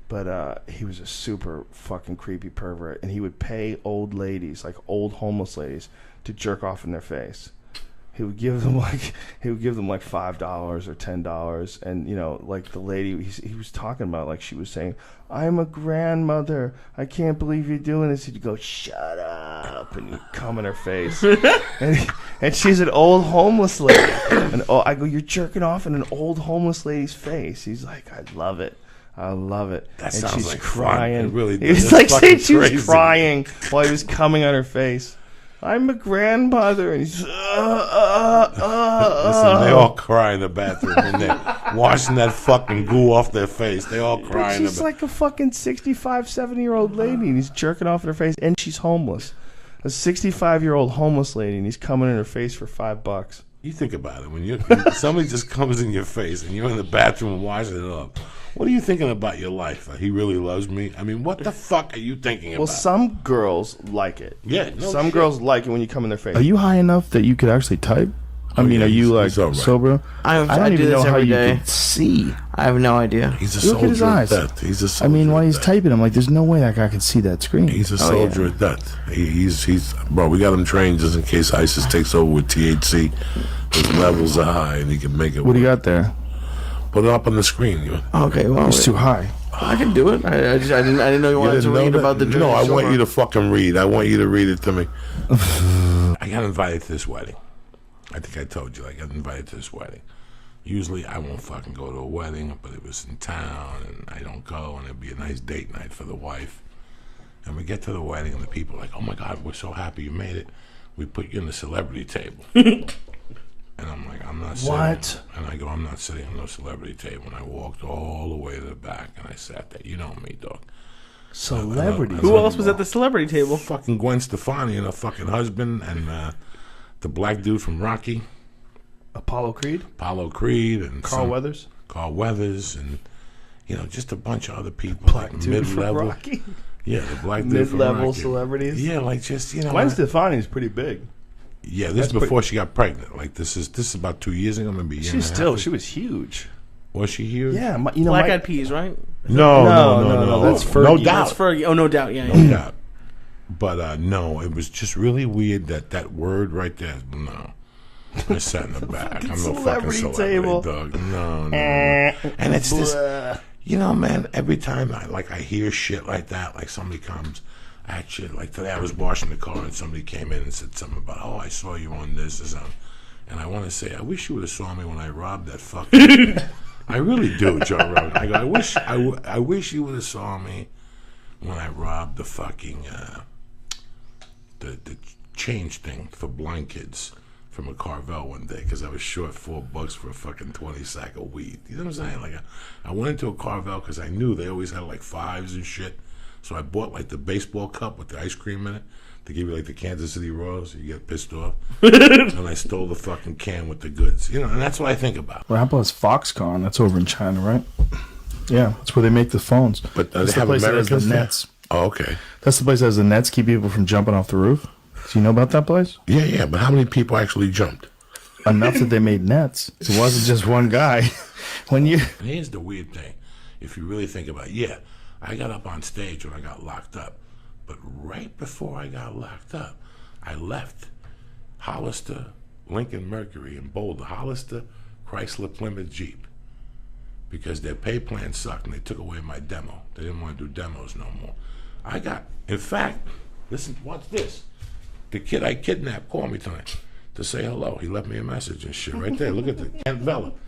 But he was a super fucking creepy pervert, and he would pay old ladies, like old homeless ladies, to jerk off in their face. He would give them like $5 or $10, and you know, like the lady he was talking about, like she was saying, "I'm a grandmother. I can't believe you're doing this." He'd go, "Shut up," and he'd come in her face, and she's an old homeless lady, and I go, "You're jerking off in an old homeless lady's face." He's like, "I love it. I love it." That and sounds she's like crying. fun. It really He does. was That's like saying fucking she was crazy. crying while he was coming on her face. "I'm a grandmother," and he's Listen, they all cry in the bathroom and they're washing that fucking goo off their face. They all cry in the She's like a fucking 65, 70-year-old lady, and he's jerking off in her face, and she's homeless. A 65-year-old homeless lady, and he's coming in her face for $5. You think about it. When somebody just comes in your face and you're in the bathroom washing it up, what are you thinking about your life? Like, he really loves me? I mean, what the fuck are you thinking Well, about? some girls like it. Yeah, no some shit. girls like it when you come in their face. Are you high enough that you could actually type? I mean, yeah, are you he's all right. sober? I don't do even this know how every you day. could see. I have no idea. He's a Look at his soldier of eyes. death. He's a soldier I mean, while of he's death. typing, I'm like, there's no way that guy can see that screen. He's a soldier of death. He's bro. We got him trained just in case ISIS takes over with THC. His levels are high, and he can make it. What do you got there? Put it up on the screen. Okay, well, It's too high. I can do it. I didn't know you wanted to read about the No, I want you to fucking read. I want you to read it to me. I got invited to this wedding. I think I told you I got invited to this wedding. Usually I won't fucking go to a wedding, but it was in town, and I don't go, and it'd be a nice date night for the wife. And we get to the wedding, and the people are like, "Oh my God, we're so happy you made it. We put you in the celebrity table." And I'm like, "I'm not sitting." What? And I go, "I'm not sitting on no celebrity table." And I walked all the way to the back, and I sat there. You know me, dog. Celebrity. Who else was at the celebrity table? Fucking Gwen Stefani and her fucking husband, and the black dude from Rocky. Apollo Creed? Apollo Creed. And Carl Weathers? Carl Weathers, and, you know, just a bunch of other people. Black like dude from mid-level. Rocky? Yeah, the black dude from Mid-level Rocky. celebrities? Yeah, like just, you know. Gwen Stefani's pretty big. Yeah, this That's is before she got pregnant. Like, this is about 2 years ago, maybe. She was huge. Was she huge? Yeah, Black Eyed Peas, right? No. That's Fergie. No doubt. That's Fergie. Oh, no doubt. Yeah, No doubt. But no, it was just really weird that word right there. No. I sat in the back. I'm no fucking Celebrity celebrity, table. dog. No. And it's this, you know, man, every time I hear shit like that, like somebody comes at shit, like today I was washing the car and somebody came in and said something about, "Oh, I saw you on this or something." And I want to say, I wish you would have saw me when I robbed that fucking. I really do, Joe Rogan. I go, I wish you would have saw me when I robbed the fucking the change thing for blind kids from a Carvel one day because I was short $4 for a fucking 20 sack of weed. You know what I'm saying? Like I went into a Carvel because I knew they always had like fives and shit. So I bought like the baseball cup with the ice cream in it. They give you like the Kansas City Royals, you get pissed off. And I stole the fucking can with the goods. You know, and that's what I think about. What happened was Foxconn. That's over in China, right? Yeah, that's where they make the phones. But that's they have the place that has Americans the there? nets. Oh, okay. That's the place that has the nets keep people from jumping off the roof. Do you know about that place? Yeah, but how many people actually jumped? Enough that they made nets. It wasn't just one guy. And here's the weird thing. If you really think about it, yeah, I got up on stage when I got locked up. But right before I got locked up, I left Hollister, Lincoln Mercury, and Boulder. Hollister, Chrysler, Plymouth, Jeep. Because their pay plan sucked and they took away my demo. They didn't want to do demos no more. In fact, listen, watch this. The kid I kidnapped called me tonight to say hello. He left me a message and shit right there. Look at the envelope.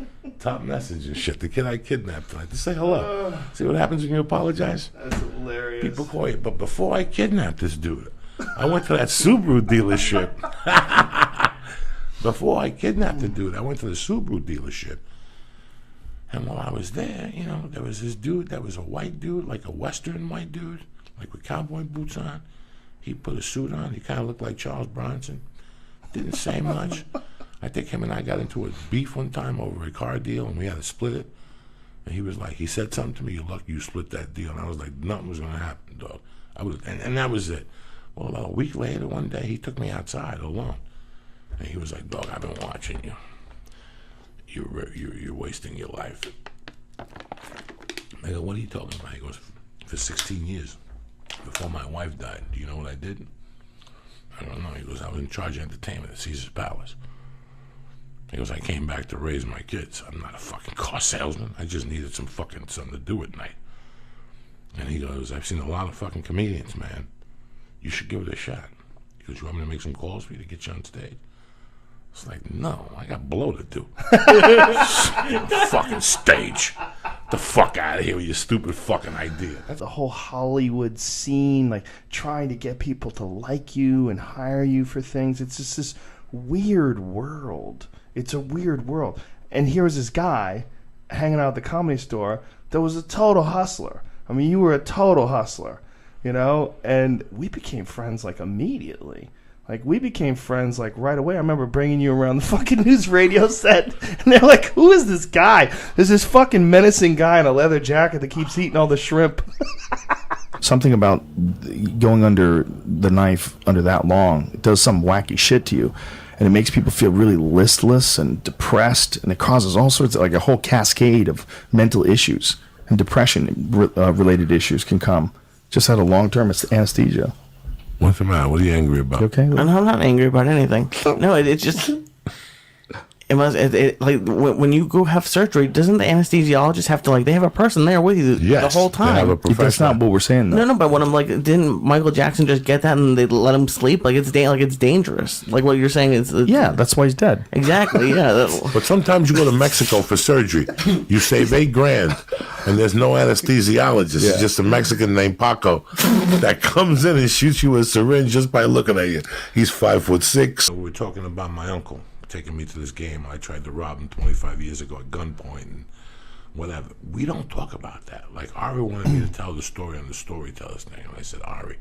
Top message and shit. The kid I kidnapped tonight to say hello. See what happens when you apologize? That's hilarious. People call you. But before I kidnapped this dude, I went to that Subaru dealership. Before I kidnapped the dude, I went to the Subaru dealership. And while I was there, you know, there was this dude that was a white dude, like a Western white dude, like with cowboy boots on. He put a suit on. He kind of looked like Charles Bronson. Didn't say much. I think him and I got into a beef one time over a car deal, and we had to split it. And he was like, he said something to me, "You're lucky you split that deal." And I was like, nothing was going to happen, dog. And that was it. Well, about a week later, one day, he took me outside alone. And he was like, "Dog, I've been watching you. You're wasting your life." I go, "What are you talking about?" He goes, "For 16 years, before my wife died, do you know what I did?" I don't know. He goes, "I was in charge of entertainment at Caesar's Palace." He goes, "I came back to raise my kids. I'm not a fucking car salesman. I just needed something to do at night." And he goes, "I've seen a lot of fucking comedians, man. You should give it a shot." He goes, "You want me to make some calls for you to get you on stage?" It's like, no, I got blow to do. Fucking stage. The fuck out of here with your stupid fucking idea. That's a whole Hollywood scene, like trying to get people to like you and hire you for things. It's just this weird world. It's a weird world. And here was this guy hanging out at the Comedy Store that was a total hustler. I mean, you were a total hustler, you know? And we became friends like immediately. Like, we became friends, like, right away. I remember bringing you around the fucking news radio set, and they're like, "Who is this guy? There's this fucking menacing guy in a leather jacket that keeps eating all the shrimp." Something about going under the knife under that long, it does some wacky shit to you, and it makes people feel really listless and depressed, and it causes all sorts of, like, a whole cascade of mental issues, and depression-related issues can come just out of long-term anesthesia. What's the matter? What are you angry about? You okay? I'm not angry about anything. No, it's just like when you go have surgery, doesn't the anesthesiologist have to, like, they have a person there with you the whole time? They have a professional. That's not what we're saying, though. No, but when I'm like, didn't Michael Jackson just get that and they let him sleep? Like, it's dangerous. Like what you're saying is, yeah, that's why he's dead. Exactly. Yeah. But sometimes you go to Mexico for surgery, you save $8,000, and there's no anesthesiologist. It's just a Mexican named Paco that comes in and shoots you a syringe just by looking at you. He's 5'6". We're talking about my uncle taking me to this game. I tried to rob him 25 years ago at gunpoint and whatever. We don't talk about that. Like, Ari wanted me to tell the story on the storyteller's thing, and I said, "Ari,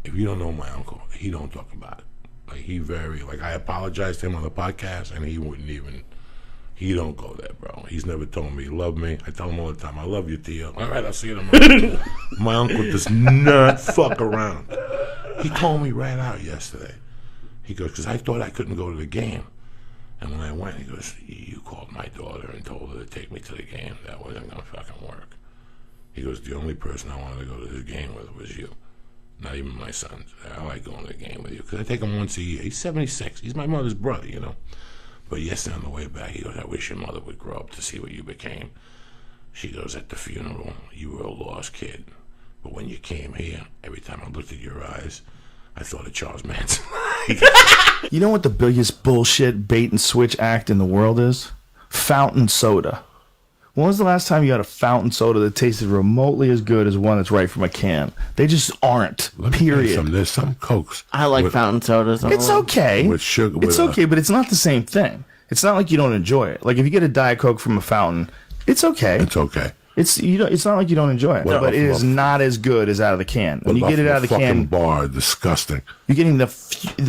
if you don't know my uncle, he don't talk about it. Like, I apologized to him on the podcast, and he don't go there, bro. He's never told me he loved me. I tell him all the time, 'I love you, Theo.' All right, I'll see you tomorrow." My uncle does not fuck around. He told me right out yesterday. He goes, "Because I thought I couldn't go to the game. And when I went," he goes, "You called my daughter and told her to take me to the game. That wasn't going to fucking work." He goes, "The only person I wanted to go to this game with was you. Not even my sons. I like going to the game with you. Because I take him once a year. He's 76. He's my mother's brother, you know. But yesterday on the way back, he goes, 'I wish your mother would grow up to see what you became.' She goes, 'At the funeral, you were a lost kid. But when you came here, every time I looked at your eyes, I thought of Charles Manson.'" You know what the biggest bullshit bait and switch act in the world is? Fountain soda. When was the last time you had a fountain soda that tasted remotely as good as one that's right from a can? They just aren't. Period. There's some Cokes. I like fountain sodas. It's okay. With sugar. It's okay, but it's not the same thing. It's not like you don't enjoy it. Like, if you get a Diet Coke from a fountain, it's okay. It's okay. It's not like you don't enjoy it, but it is not as good as out of the can. When you get it out of the can, bar, disgusting. You're getting the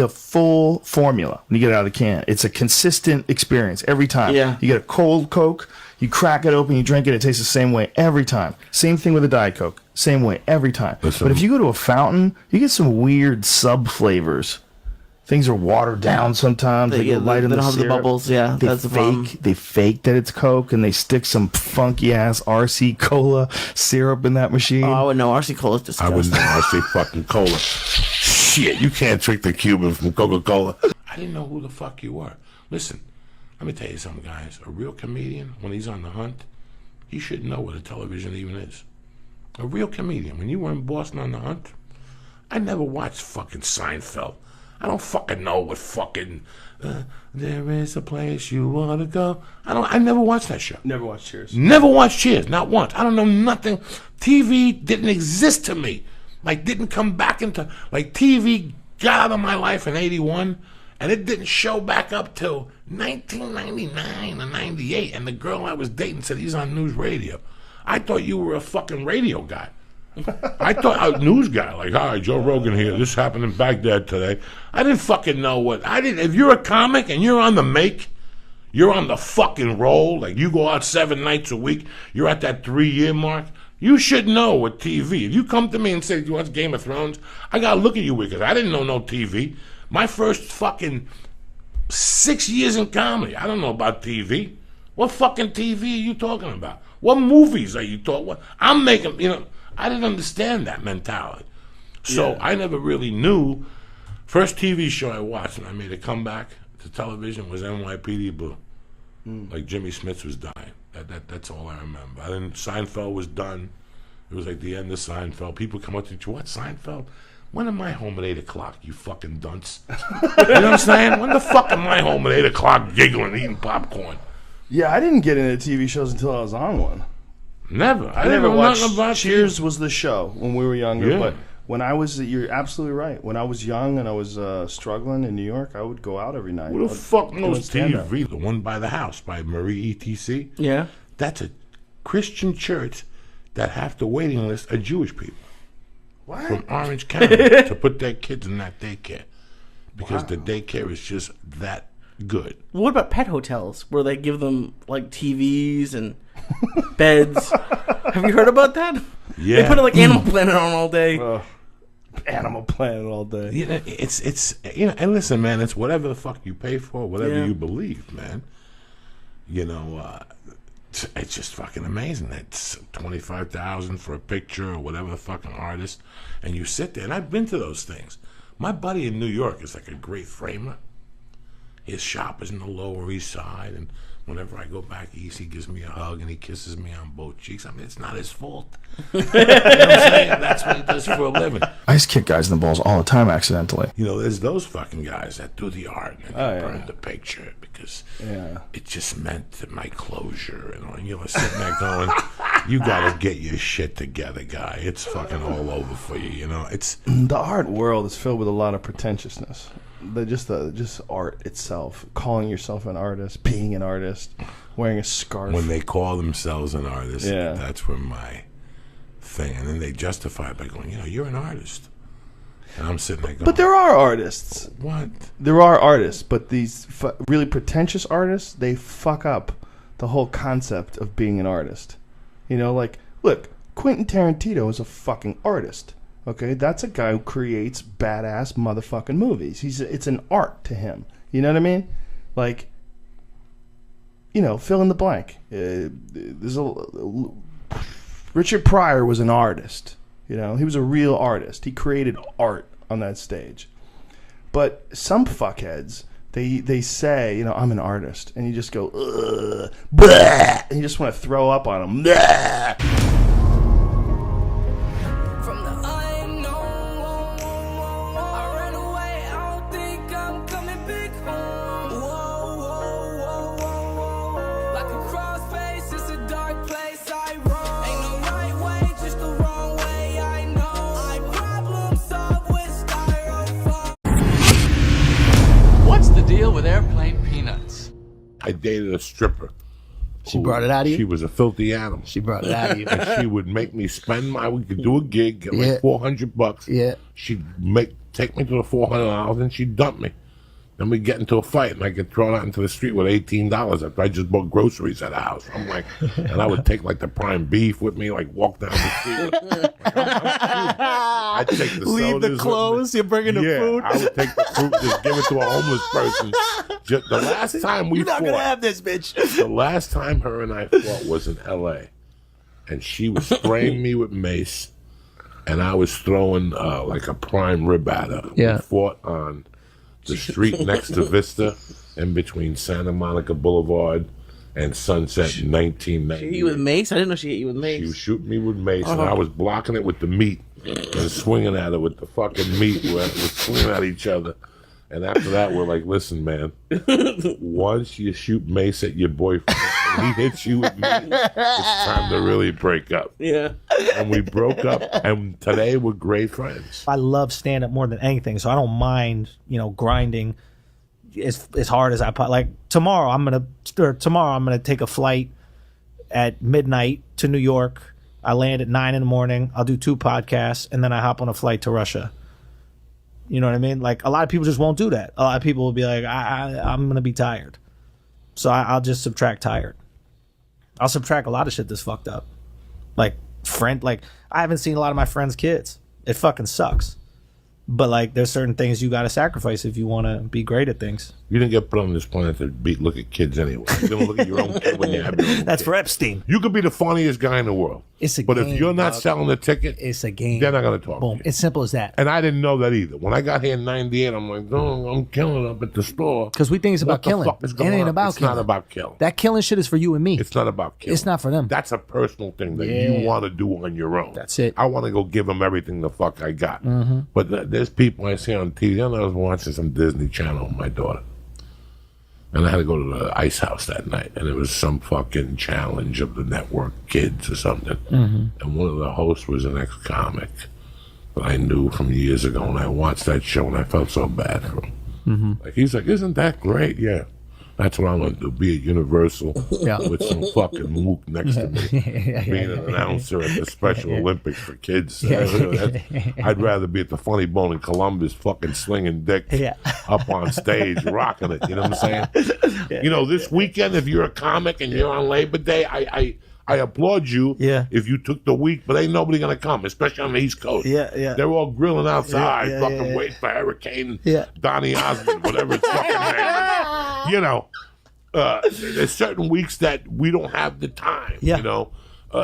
full formula when you get it out of the can. It's a consistent experience every time. Yeah. You get a cold Coke, you crack it open, you drink it, it tastes the same way every time. Same thing with a Diet Coke, same way every time. But if you go to a fountain, you get some weird sub flavors. Things are watered down sometimes. They get light in the syrup. They don't have the bubbles. Yeah, that's the problem. They fake that it's Coke, and they stick some funky ass RC Cola syrup in that machine. Oh, I would know. RC Cola's disgusting. I wouldn't know RC fucking Cola. Shit, you can't trick the Cuban from Coca-Cola. I didn't know who the fuck you were. Listen, let me tell you something, guys. A real comedian, when he's on the hunt, he should know what a television even is. A real comedian. When you were in Boston on the hunt, I never watched fucking Seinfeld. I don't fucking know what fucking there is a place you want to go. I never watched that show. Never watched Cheers. Never watched Cheers, not once. I don't know nothing. TV didn't exist to me. Like, didn't come back into, like, TV got out of my life in 81, and it didn't show back up till 1999 or 98, and the girl I was dating said, he's on news radio. I thought you were a fucking radio guy. I thought a news guy, like, hi, Joe Rogan here. This happened in Baghdad today. I didn't fucking know what. If you're a comic and you're on the make, you're on the fucking roll, like you go out 7 nights a week, you're at that 3-year mark, you should know what TV. If you come to me and say, do you watch Game of Thrones? I got to look at you because I didn't know no TV. My first fucking 6 years in comedy, I don't know about TV. What fucking TV are you talking about? What movies are you talking about? I'm making, I didn't understand that mentality. So I never really knew. First TV show I watched and I made a comeback to television was NYPD Blue. Like Jimmy Smits was dying. That's all I remember. Seinfeld was done. It was like the end of Seinfeld. People come up to you, what, Seinfeld? When am I home at 8 o'clock, you fucking dunce? You know what I'm saying? When the fuck am I home at 8 o'clock giggling, eating popcorn? Yeah, I didn't get into TV shows until I was on one. Never. I never watched Cheers was the show when we were younger, Yeah. but when I was, you're absolutely right. When I was young and I was struggling in New York, I would go out every night. Who the fuck knows stand-up. TV? The one by the house by Marie ETC. Yeah. That's a Christian church that half the waiting list are Jewish people. What? From Orange County to put their kids in that daycare. Because the daycare is just that good. What about pet hotels where they give them like TVs and beds? Have you heard about that? Yeah. They put like Animal Planet on all day. Animal Planet all day. It's and listen, man, it's whatever the fuck you pay for, whatever you believe, man. It's just fucking amazing. It's $25,000 for a picture or whatever the fucking artist, and you sit there. And I've been to those things. My buddy in New York is like a great framer. His shop is in the Lower East Side, and whenever I go back east, he gives me a hug and he kisses me on both cheeks. I mean, it's not his fault. You know what I'm saying? That's what he does for a living. I just kick guys in the balls all the time accidentally. There's those fucking guys that do the art and they burn the picture because it just meant my closure. And you're sitting there going, you got to get your shit together, guy. It's fucking all over for you, It's The art world is filled with a lot of pretentiousness. Just art itself, calling yourself an artist, being an artist, wearing a scarf. When they call themselves an artist, that's where my thing. And then they justify it by going, you're an artist. And I'm sitting there going, But there are artists. What? There are artists, but these really pretentious artists, they fuck up the whole concept of being an artist. Like, look, Quentin Tarantino is a fucking artist. Okay, that's a guy who creates badass motherfucking movies. It's an art to him. You know what I mean? Like, fill in the blank. Richard Pryor was an artist. He was a real artist. He created art on that stage. But some fuckheads, they say, I'm an artist, and you just go, ugh, bleh, and you just want to throw up on them. Bleh. Deal with airplane peanuts. I dated a stripper. She brought it out of you? She was a filthy animal. She brought it out of you. And she would make me spend we could do a gig, get like $400. Yeah. She'd take me to the $400 and she'd dump me. Then we'd get into a fight and I'd get thrown out into the street with $18 after I just bought groceries at the house. I'm like, and I would take like the prime beef with me, like walk down the street. I'd take the Leave the sodas clothes, you're bringing the food. I would take the fruit, just give it to a homeless person. The last time we You're not fought, going to have this, bitch. the last time her and I fought was in L.A. And she was spraying me with mace, and I was throwing like a prime rib at her. Yeah. We fought on the street next to Vista, in between Santa Monica Boulevard and Sunset in 1990. She hit you with mace? I didn't know she hit you with mace. She was shooting me with mace, and I was blocking it with the meat and swinging at her with the fucking meat. We're swinging at each other. And after that, we're like, listen, man, once you shoot mace at your boyfriend and he hits you with mace, it's time to really break up. Yeah. And we broke up, and today we're great friends. I love stand-up more than anything, so I don't mind, grinding as hard as I like. Tomorrow I'm gonna take a flight at midnight to New York. I land at 9 a.m. I'll do 2 podcasts, and then I hop on a flight to Russia. You know what I mean? Like, a lot of people just won't do that. A lot of people will be like, I'm gonna be tired, so I'll just subtract tired. I'll subtract a lot of shit that's fucked up. Like I haven't seen a lot of my friends' kids. It fucking sucks. But like, there's certain things you gotta sacrifice if you want to be great at things. You didn't get put on this planet to look at kids anyway. You're gonna look at your own kid when you have your own That's kid. for Epstein. You could be the funniest guy in the world. It's a but game, if you're not dog. selling the ticket, it's a game. They're not gonna talk. Boom. To you. It's simple as that. And I didn't know that either. When I got here in '98, I'm like, no, I'm killing up at the store. Because we think it's about What the killing. fuck is It going ain't on? about It's killing. not about killing. That killing shit is for you and me. It's not about killing. It's not for them. That's a personal thing that Yeah. you want to do on your own. That's it. I want to go give them everything the fuck I got. Mhm. But there's people I see on TV. I was watching some Disney Channel with my daughter. And I had to go to the ice house that night. And it was some fucking challenge of the network kids or something. Mhm. And one of the hosts was an ex-comic that I knew from years ago. And I watched that show and I felt so bad for him. Mhm. Like, he's like, isn't that great? Yeah. That's what I'm going to do. Be at Universal with some fucking mook next to me. Being an announcer at the Special Olympics for kids. I'd rather be at the Funny Bone in Columbus fucking slinging dick up on stage, rocking it. You know what I'm saying? You know, this weekend, if you're a comic and you're on Labor Day, I applaud you if you took the week, but ain't nobody going to come, especially on the East Coast. They're all grilling outside, fucking waiting for Hurricane Donny Osmond, whatever it's fucking name. You know, there's certain weeks that we don't have the time. You know,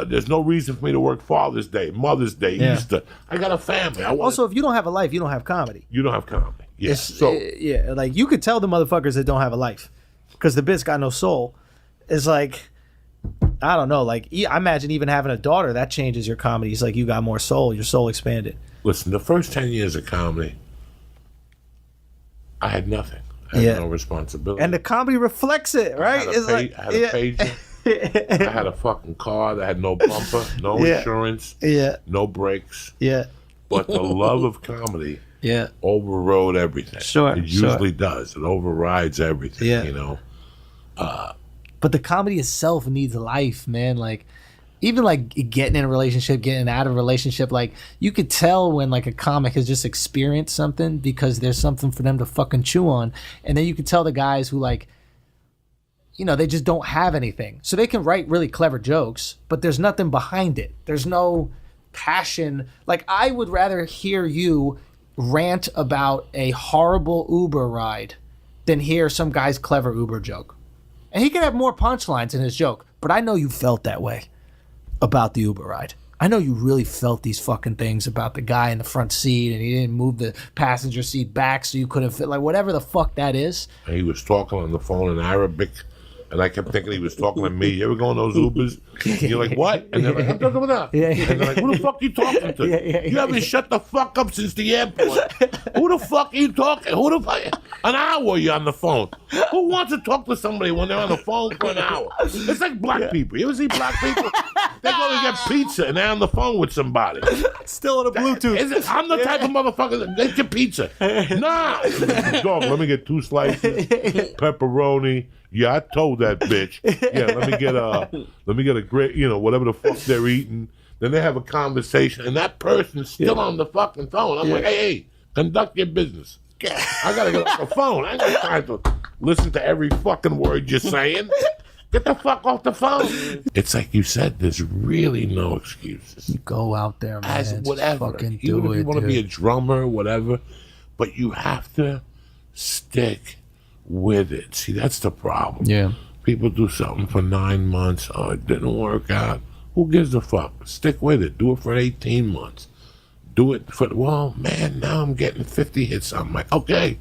there's no reason for me to work Father's Day, Mother's Day, Easter. I got a family. Also, if you don't have a life, you don't have comedy. You don't have comedy. Yes. Like, you could tell the motherfuckers that don't have a life because the bit's got no soul. It's like, I don't know. Like, I imagine even having a daughter, that changes your comedy. It's like you got more soul. Your soul expanded. Listen, the first 10 years of comedy, I had nothing. I had no responsibility. And the comedy reflects it, right? I had a pager. I had a fucking car that had no bumper, no insurance, no brakes. But the love of comedy overrode everything. Sure, It usually does. It overrides everything, you know. But the comedy itself needs life, man. Like, even like getting in a relationship, getting out of a relationship, like, you could tell when like a comic has just experienced something because there's something for them to fucking chew on. And then you could tell the guys who, like, you know, they just don't have anything. So they can write really clever jokes, but there's nothing behind it. There's no passion. Like, I would rather hear you rant about a horrible Uber ride than hear some guy's clever Uber joke. And he could have more punchlines in his joke, but I know you felt that way about the Uber ride. I know you really felt these fucking things about the guy in the front seat and he didn't move the passenger seat back so you couldn't fit, like, whatever the fuck that is. And he was talking on the phone in Arabic, and I kept thinking he was talking to me. You ever go on those Ubers? And you're like, what? And they're like, I'm talking about that. And they're like, who the fuck are you talking to? You haven't shut the fuck up since the airport. Who the fuck are you talking? Who the fuck? An hour you're on the phone. Who wants to talk to somebody when they're on the phone for an hour? It's like black people. You ever see black people? They go to get pizza and they're on the phone with somebody. Still on a Bluetooth. I'm the type of motherfucker that get your pizza. Nah. Dog, let me get 2 slices, pepperoni. Yeah, I told that bitch. Yeah, let me get a great, you know, whatever the fuck they're eating. Then they have a conversation, and that person's still on the fucking phone. I'm like, hey, conduct your business. I gotta get off the phone. I ain't got time to listen to every fucking word you're saying. Get the fuck off the phone. It's like you said, there's really no excuses. You go out there, man. As whatever. Fucking Even do if you it, want to be a dude. drummer, whatever, but you have to stick with it. See, that's the problem. Yeah. People do something for 9 months. Oh, it didn't work out. Who gives a fuck? Stick with it. Do it for 18 months. Do it for, well, man, now I'm getting 50 hits. I'm like, okay,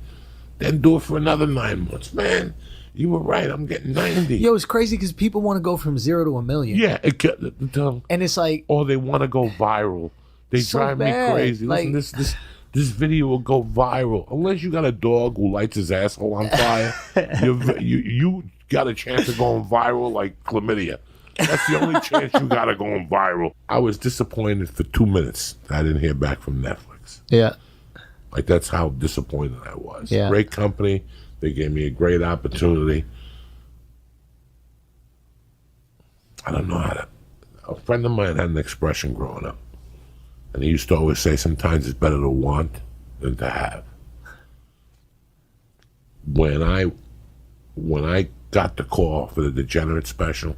then do it for another 9 months. Man, you were right. I'm getting 90. Yo, it's crazy because people want to go from 0 to 1 million. Yeah, and it's like, or they want to go viral. They So drive bad. me crazy. Listen, Like- this video will go viral unless you got a dog who lights his asshole on fire. you got a chance of going viral like chlamydia. That's the only chance you got of going viral. I was disappointed for 2 minutes that I didn't hear back from Netflix. Yeah. Like, that's how disappointed I was. Yeah. Great company. They gave me a great opportunity. I don't know how to. A friend of mine had an expression growing up, and he used to always say, sometimes it's better to want than to have. When I got the call for the Degenerate special,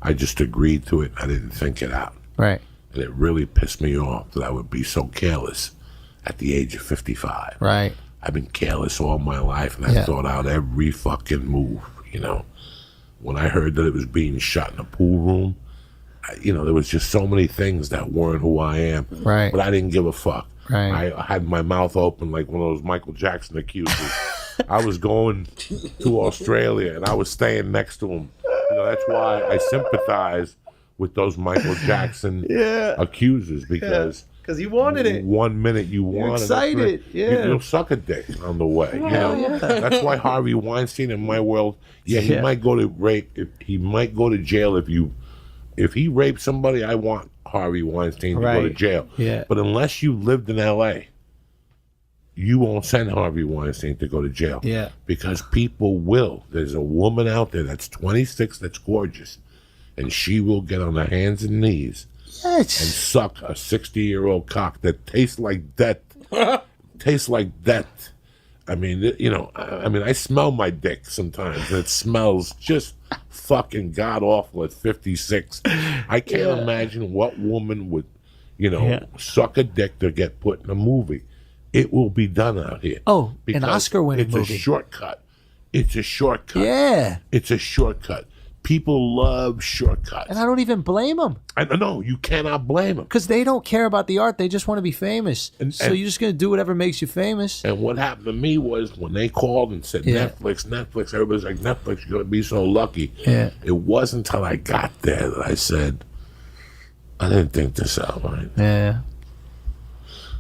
I just agreed to it. I didn't think it out. Right. And it really pissed me off that I would be so careless at the age of 55. Right. I've been careless all my life, and I thought out every fucking move, you know. When I heard that it was being shot in a pool room, there was just so many things that weren't who I am. Right. But I didn't give a fuck. Right. I had my mouth open like one of those Michael Jackson accusers. I was going to Australia, and I was staying next to him. That's why I sympathize with those Michael Jackson accusers, because you wanted it. 1 minute you You're want it. excited. Yeah. You'll suck a dick on the way. Yeah. That's why Harvey Weinstein, in my world, he might go to rape. He might go to jail if he raped somebody. I want Harvey Weinstein to go to jail. Yeah. But unless you lived in L.A., you won't send Harvey Weinstein to go to jail. Yeah. Because people will. There's a woman out there that's 26 that's gorgeous, and she will get on her hands and knees and suck a 60-year-old cock that tastes like death. Tastes like death. I mean, I smell my dick sometimes, and it smells just fucking god-awful at 56. I can't imagine what woman would, suck a dick to get put in a movie. It will be done out here. Oh, because an Oscar-winning movie. It's a shortcut. It's a shortcut. Yeah. It's a shortcut. People love shortcuts. And I don't even blame them. I know, you cannot blame them. Because they don't care about the art. They just want to be famous. So and- you're just going to do whatever makes you famous. And what happened to me was when they called and said, Netflix, everybody's like, Netflix, you're going to be so lucky. Yeah. It wasn't until I got there that I said, I didn't think this out right. Yeah.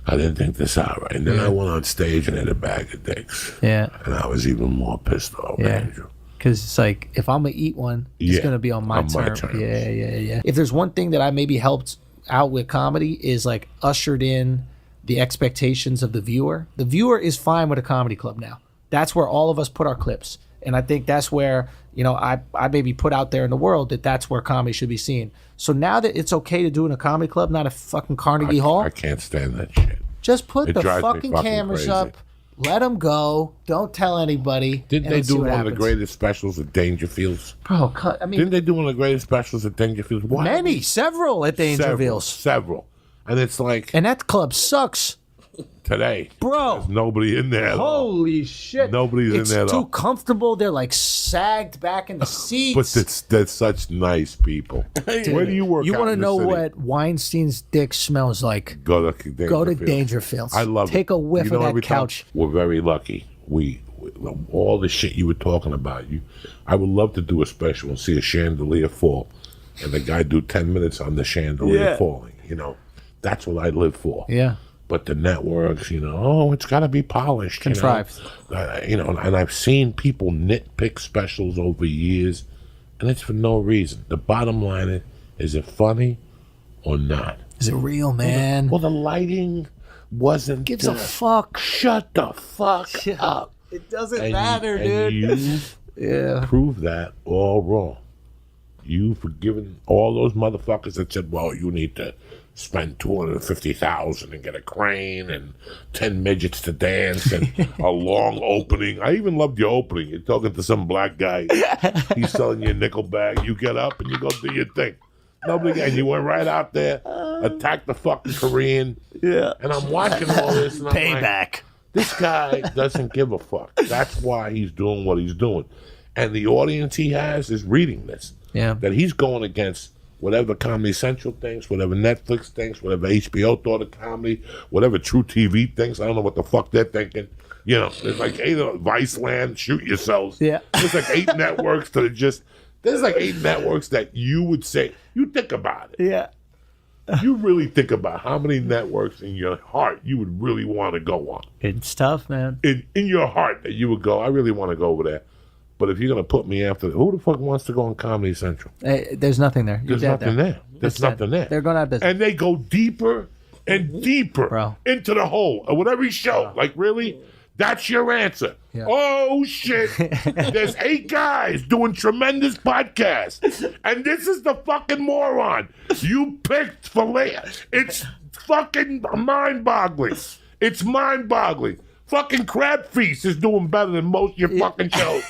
I didn't think this out right. And then I went on stage and had a bag of dicks. Yeah. And I was even more pissed off, Andrew. Because it's like, if I'm going to eat one, it's going to be on my terms. Yeah. If there's one thing that I maybe helped out with comedy is like ushered in the expectations of the viewer. The viewer is fine with a comedy club now. That's where all of us put our clips. And I think that's where, I maybe put out there in the world that that's where comedy should be seen. So now that it's okay to do in a comedy club, not a fucking Carnegie Hall. I can't stand that shit. Just put It the drives me fucking fucking cameras crazy. up. Let them go. Don't tell anybody. Didn't and they let's see do what one of the happens. greatest specials at Dangerfields? Bro, I mean, Didn't they do one of the greatest specials at Dangerfields? Why? several at Dangerfields. Several. And it's like, And that club sucks. today, Bro. there's nobody in there. Holy shit. Nobody's It's in there, too though. comfortable. They're like sagged back in the seats. But that's such nice people. Where do you work? You out want to in the know city? what Weinstein's dick smells like? Go to Dangerfields. I love Take it. a whiff You know, of that every time- couch. We're very lucky. We all the shit you were talking about. I would love to do a special and see a chandelier fall, and the guy do 10 minutes on the chandelier falling. That's what I live for. Yeah. But the networks, it's got to be polished. Contrived. And I've seen people nitpick specials over years, and it's for no reason. The bottom line is it funny or not? Is it real, man? Well, the lighting wasn't. Gives a fuck. Shut the fuck up. It doesn't And matter, you dude. prove that all wrong. You've forgiven all those motherfuckers that said, well, you need to spend $250,000 and get a crane and 10 midgets to dance and a long opening. I even loved your opening. You're talking to some black guy. He's selling you a nickel bag. You get up and you go do your thing. Nobody, and you went right out there, attacked the fucking Korean. Yeah. And I'm watching all this, and I'm Payback. like, this guy doesn't give a fuck. That's why he's doing what he's doing. And the audience he has is reading this. Yeah. That he's going against whatever Comedy Central thinks, whatever Netflix thinks, whatever HBO thought of comedy, whatever True TV thinks. I don't know what the fuck they're thinking. You know, there's like 8 Viceland, shoot yourselves. Yeah. There's like 8 networks that are just. There's like 8 networks that you would say. You think about it. Yeah. You really think about how many networks in your heart you would really want to go on. It's tough, man. In your heart that you would go, I really want to go over there. But if you're going to put me after, who the fuck wants to go on Comedy Central? Hey, there's nothing there. You're There's dead nothing there. There's It's dead. nothing there. They're going out of business. And they go deeper and deeper into the hole. With every show. Like, really? That's your answer. Yeah. Oh, shit. There's 8 guys doing tremendous podcasts. And this is the fucking moron you picked for later. It's fucking mind-boggling. It's mind-boggling. Fucking Crab Feast is doing better than most of your fucking shows.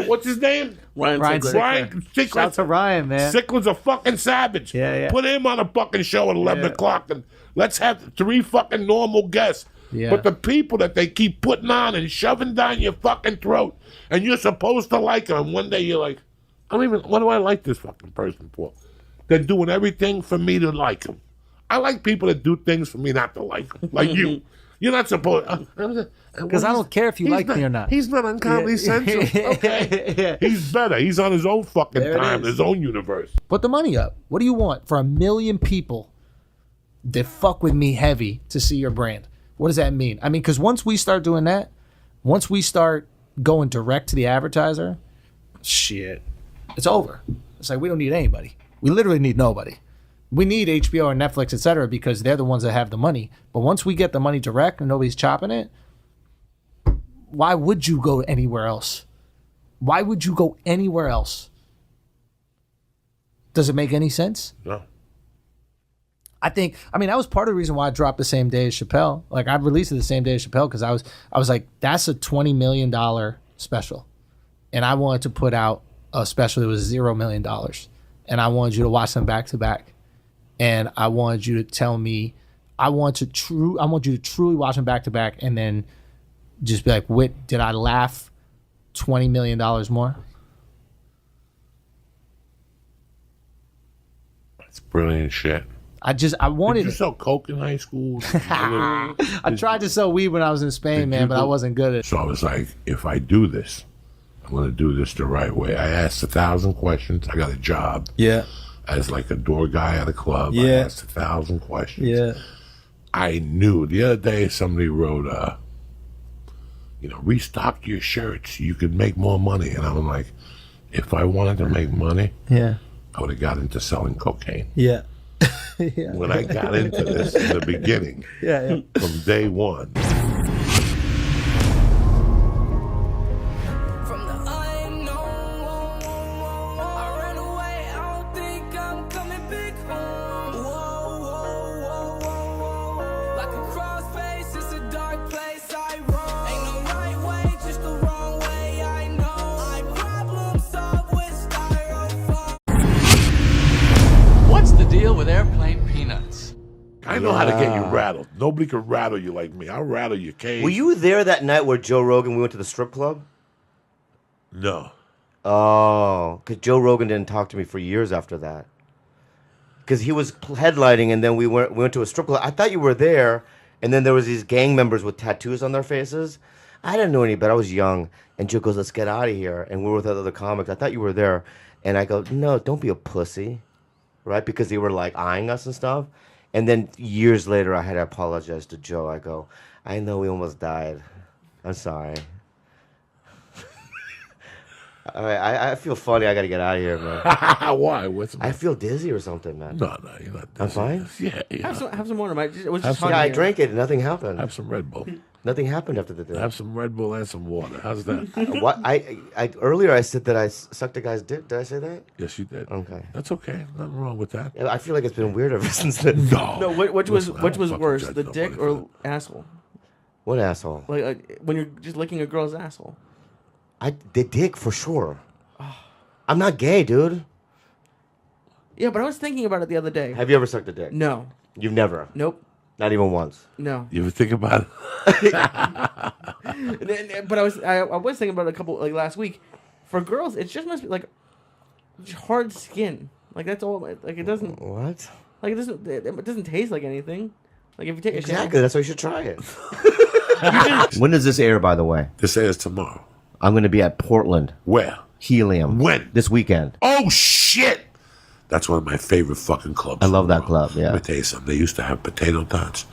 What's his name? Ryan Sickler. Shout out to Ryan, man. Sickler's a fucking savage. Yeah. Put him on a fucking show at 11 o'clock and let's have 3 fucking normal guests. Yeah. But the people that they keep putting on and shoving down your fucking throat, and you're supposed to like them, and one day you're like, what do I like this fucking person for? They're doing everything for me to like them. I like people that do things for me not to like them, like you. You're not supposed. Because I don't care if you like me or not. He's not on Comedy Central. Okay, he's better. He's on his own fucking There it time, is. his own universe. Put the money up. What do you want for 1 million people that fuck with me heavy to see your brand? What does that mean? I mean, because once we start doing that, once we start going direct to the advertiser, shit, it's over. It's like we don't need anybody. We literally need nobody. We need HBO or Netflix, etc., because they're the ones that have the money. But once we get the money direct and nobody's chopping it, why would you go anywhere else? Why would you go anywhere else? Does it make any sense? No. I mean, that was part of the reason why I dropped the same day as Chappelle. Like, I released it the same day as Chappelle because I was like, that's a $20 million special. And I wanted to put out a special that was $0 million. And I wanted you to watch them back to back. And I wanted you to tell me, I want you to truly watch them back to back and then just be like, did I laugh $20 million more? It's brilliant shit. I wanted Did you sell coke in high school? I tried to sell weed when I was in Spain, man, but I wasn't good at it. So I was like, if I do this, I'm going to do this the right way. I asked 1,000 questions. I got a job. Yeah. As like a door guy at a club. I Yeah. asked 1,000 questions. Yeah. I knew. The other day somebody wrote, restock your shirts. You could make more money. And I'm like, if I wanted to make money, Yeah. I would have got into selling cocaine. Yeah. Yeah. When I got into this in the beginning, Yeah. from day one. What's the deal with airplane peanuts? I know how to get you rattled. Nobody can rattle you like me. I'll rattle your cage. Were you there that night where Joe Rogan, we went to the strip club? No. Oh, because Joe Rogan didn't talk to me for years after that. Because he was headlining, and then we went to a strip club. I thought you were there, and then there was these gang members with tattoos on their faces. I didn't know any better. I was young, and Joe goes, "Let's get out of here." And we were with other comics. I thought you were there, and I go, "No, don't be a pussy," right? Because they were like eyeing us and stuff. And then years later, I had to apologize to Joe. I go, "I know we almost died. I'm sorry." All right, I feel funny. I got to get out of here, man. Why? What's I feel dizzy or something, man. No, you're not dizzy. I'm fine? Yeah. Have some water, Mike. It was Have just some- hot Yeah, I in here. drank it and nothing happened. Have some Red Bull. Nothing happened after the day. Have some Red Bull and some water. How's that? What? I earlier I said that I sucked a guy's dick. Did I say that? Yes, you did. Okay. That's okay. Nothing wrong with that. I feel like it's been weird ever since then. No, which was Listen, I don't fucking worse, judge the nobody dick for or asshole? What asshole? Like when you're just licking a girl's asshole. The dick for sure. I'm not gay, dude. Yeah, but I was thinking about it the other day. Have you ever sucked a dick? No. You've never? Nope. Not even once? No. You ever think about it? But I was thinking about it a couple last week. For girls, it just must be like just hard skin. Like that's all. Like it doesn't. What? Like it doesn't taste like anything. Like if you take a Exactly. shower. That's why you should try it. When does this air, by the way? This airs tomorrow. I'm going to be at Portland. Where? Helium. When? This weekend. Oh, shit! That's one of my favorite fucking clubs. I love that club, yeah. Let me tell you something. They used to have potato tots.